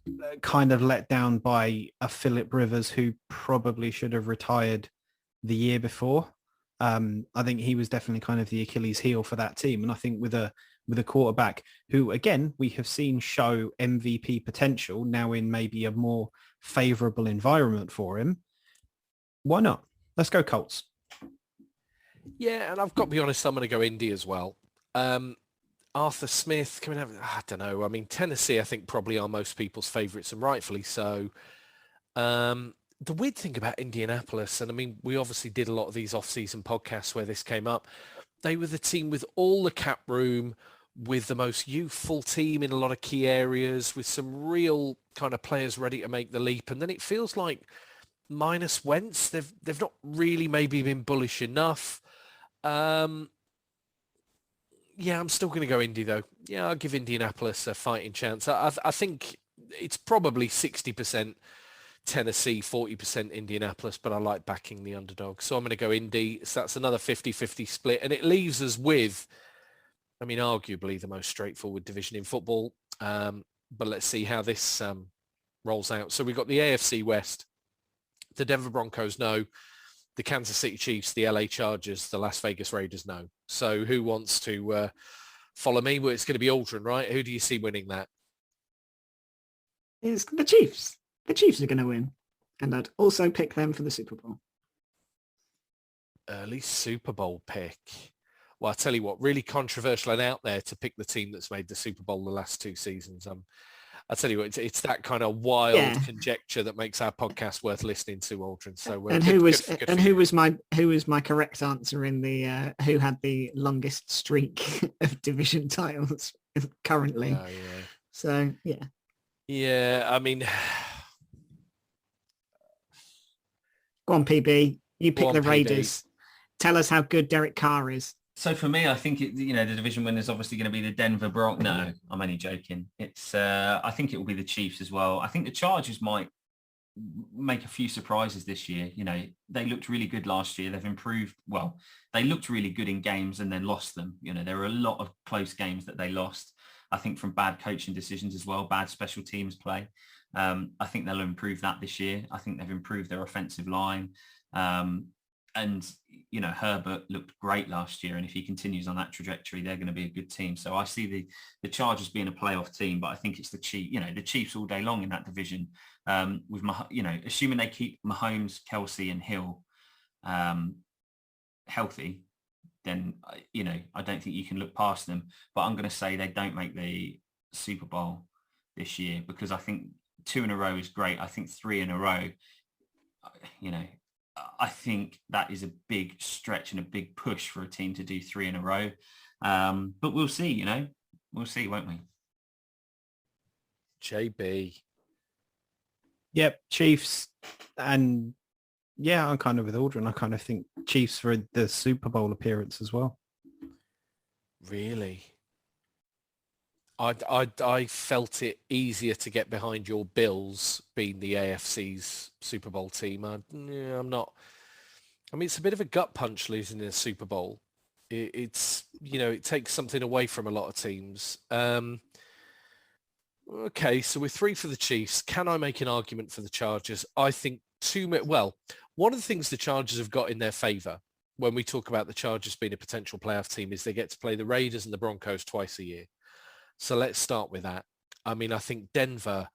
kind of let down by a Phillip Rivers who probably should have retired the year before. I think he was definitely kind of the Achilles heel for that team, and I think with a quarterback who, again, we have seen show MVP potential now in maybe a more favorable environment for him, why not? Let's go Colts. Yeah, and I've got to be honest, I'm going to go Indy as well. Arthur Smith coming out, I don't know. I mean, Tennessee, I think probably are most people's favourites, and rightfully so. The weird thing about Indianapolis, and I mean, we obviously did a lot of these off-season podcasts where this came up. They were the team with all the cap room, with the most youthful team in a lot of key areas, with some real kind of players ready to make the leap. And then it feels like minus Wentz, they've not really maybe been bullish enough. Yeah, I'm still going to go Indy though. Yeah, I'll give Indianapolis a fighting chance. I think it's probably 60% Tennessee, 40% Indianapolis, but I like backing the underdog. So I'm going to go Indy. So that's another 50-50 split. And it leaves us with, I mean, arguably the most straightforward division in football. But let's see how this rolls out. So we've got the AFC West, the Denver Broncos, no. The Kansas City Chiefs, the LA Chargers, the Las Vegas Raiders, no. So who wants to follow me? Well, it's going to be Aldrin, right? Who do you see winning that? It's the Chiefs. The Chiefs are going to win. And I'd also pick them for the Super Bowl. Early Super Bowl pick. Well, I'll tell you what, really controversial and out there to pick the team that's made the Super Bowl the last two seasons. I'll tell you what, it's that kind of wild conjecture that makes our podcast worth listening to, Aldrin. So, and who was my correct answer in the who had the longest streak of division titles currently? Oh, yeah. So yeah, I mean, go on, PB. You pick the PB. Raiders. Tell us how good Derek Carr is. So for me, I think the division winner is obviously going to be the Denver Broncos. No, I'm only joking. It's I think it will be the Chiefs as well. I think the Chargers might make a few surprises this year. You know, they looked really good last year. They've improved. Well, they looked really good in games and then lost them. You know, there were a lot of close games that they lost. I think from bad coaching decisions as well, bad special teams play. I think they'll improve that this year. I think they've improved their offensive line. And, you know, Herbert looked great last year. And if he continues on that trajectory, they're going to be a good team. So I see the Chargers being a playoff team, but I think it's the Chiefs all day long in that division. With, assuming they keep Mahomes, Kelsey and Hill healthy, then, I don't think you can look past them. But I'm going to say they don't make the Super Bowl this year because I think 2 in a row is great. I think 3 in a row, I think that is a big stretch and a big push for a team to do 3 in a row. But we'll see, we'll see, won't we? JB. Yep, Chiefs. And yeah, I'm kind of with Aldrin. I kind of think Chiefs for the Super Bowl appearance as well. Really? I felt it easier to get behind your Bills being the AFC's Super Bowl team. I'm not. I mean, it's a bit of a gut punch losing in a Super Bowl. It's it takes something away from a lot of teams. Okay, so we're 3 for the Chiefs. Can I make an argument for the Chargers? I think one of the things the Chargers have got in their favor when we talk about the Chargers being a potential playoff team is they get to play the Raiders and the Broncos twice a year. So let's start with that. I mean, I think Denver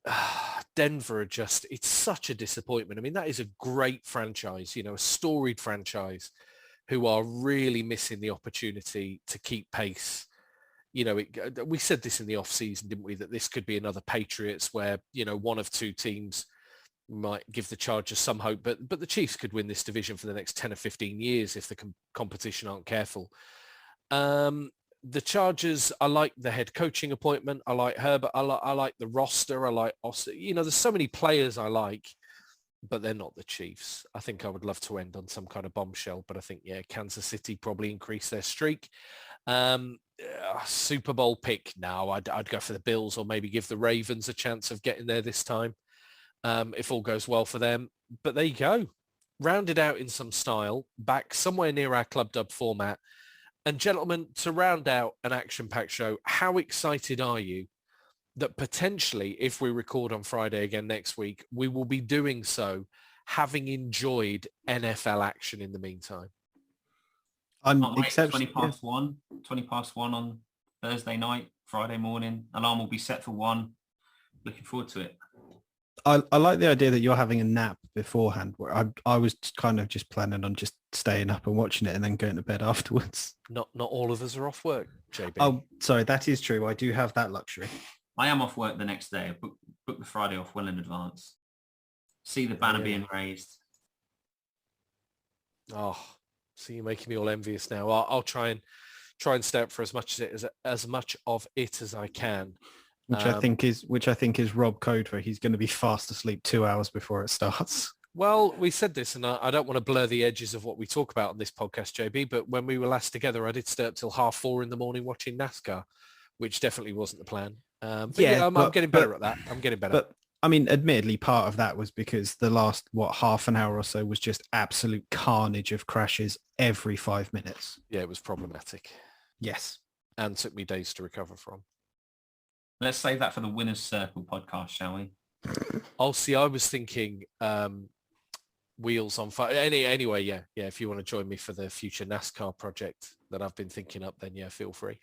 are just, it's such a disappointment. I mean, that is a great franchise, a storied franchise who are really missing the opportunity to keep pace. We said this in the off season, didn't we, that this could be another Patriots where, one of 2 teams might give the Chargers some hope, but the Chiefs could win this division for the next 10 or 15 years if the competition aren't careful. The Chargers, I like the head coaching appointment. I like Herbert. I like the roster. I like Austin. There's so many players I like, but they're not the Chiefs. I think I would love to end on some kind of bombshell, but I think, Kansas City probably increase their streak. Super Bowl pick. No, I'd go for the Bills or maybe give the Ravens a chance of getting there this time if all goes well for them. But there you go. Rounded out in some style, back somewhere near our Club Dub format. And gentlemen, to round out an action-packed show, how excited are you that potentially, if we record on Friday again next week, we will be doing so having enjoyed NFL action in the meantime? I'm except 20 past 1 on Thursday night, Friday morning. Alarm will be set for 1. Looking forward to it. I like the idea that you're having a nap beforehand, where I was kind of just planning on just staying up and watching it and then going to bed afterwards. Not all of us are off work, JB. Oh, sorry, that is true. I do have that luxury. I am off work the next day. I booked the Friday off well in advance. See the banner being raised. Oh, so you're making me all envious now. I'll try and stay up for as much of it as I can. Which I think is Rob code, where he's going to be fast asleep 2 hours before it starts. Well, we said this, and I don't want to blur the edges of what we talk about on this podcast, JB, but when we were last together, I did stay up till 4:30 in the morning watching NASCAR, which definitely wasn't the plan. I'm getting better at that. I'm getting better. But I mean, admittedly, part of that was because the last, half an hour or so was just absolute carnage of crashes every 5 minutes. Yeah, it was problematic. Yes. And took me days to recover from. Let's save that for the Winners Circle podcast, shall we? Oh, see, I was thinking Wheels on Fire. Anyway, yeah. If you want to join me for the future NASCAR project that I've been thinking up, then feel free.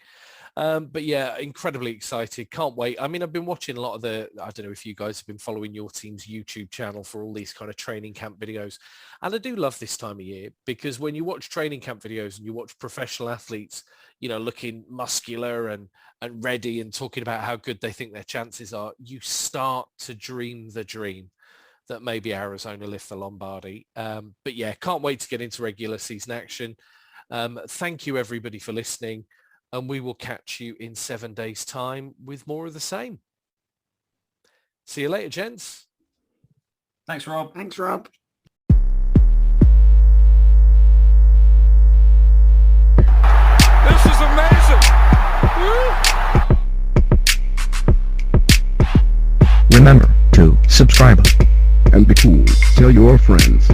But yeah, incredibly excited. Can't wait. I mean, I've been watching a lot of I don't know if you guys have been following your team's YouTube channel for all these kind of training camp videos. And I do love this time of year because when you watch training camp videos and you watch professional athletes, looking muscular and ready and talking about how good they think their chances are, you start to dream the dream that maybe Arizona lift the Lombardi. But yeah, can't wait to get into regular season action. Thank you everybody for listening, and we will catch you in 7 days' time with more of the same. See you later, gents. Thanks, Rob. Thanks, Rob. This is amazing. Remember, to subscribe. And be cool. Tell your friends.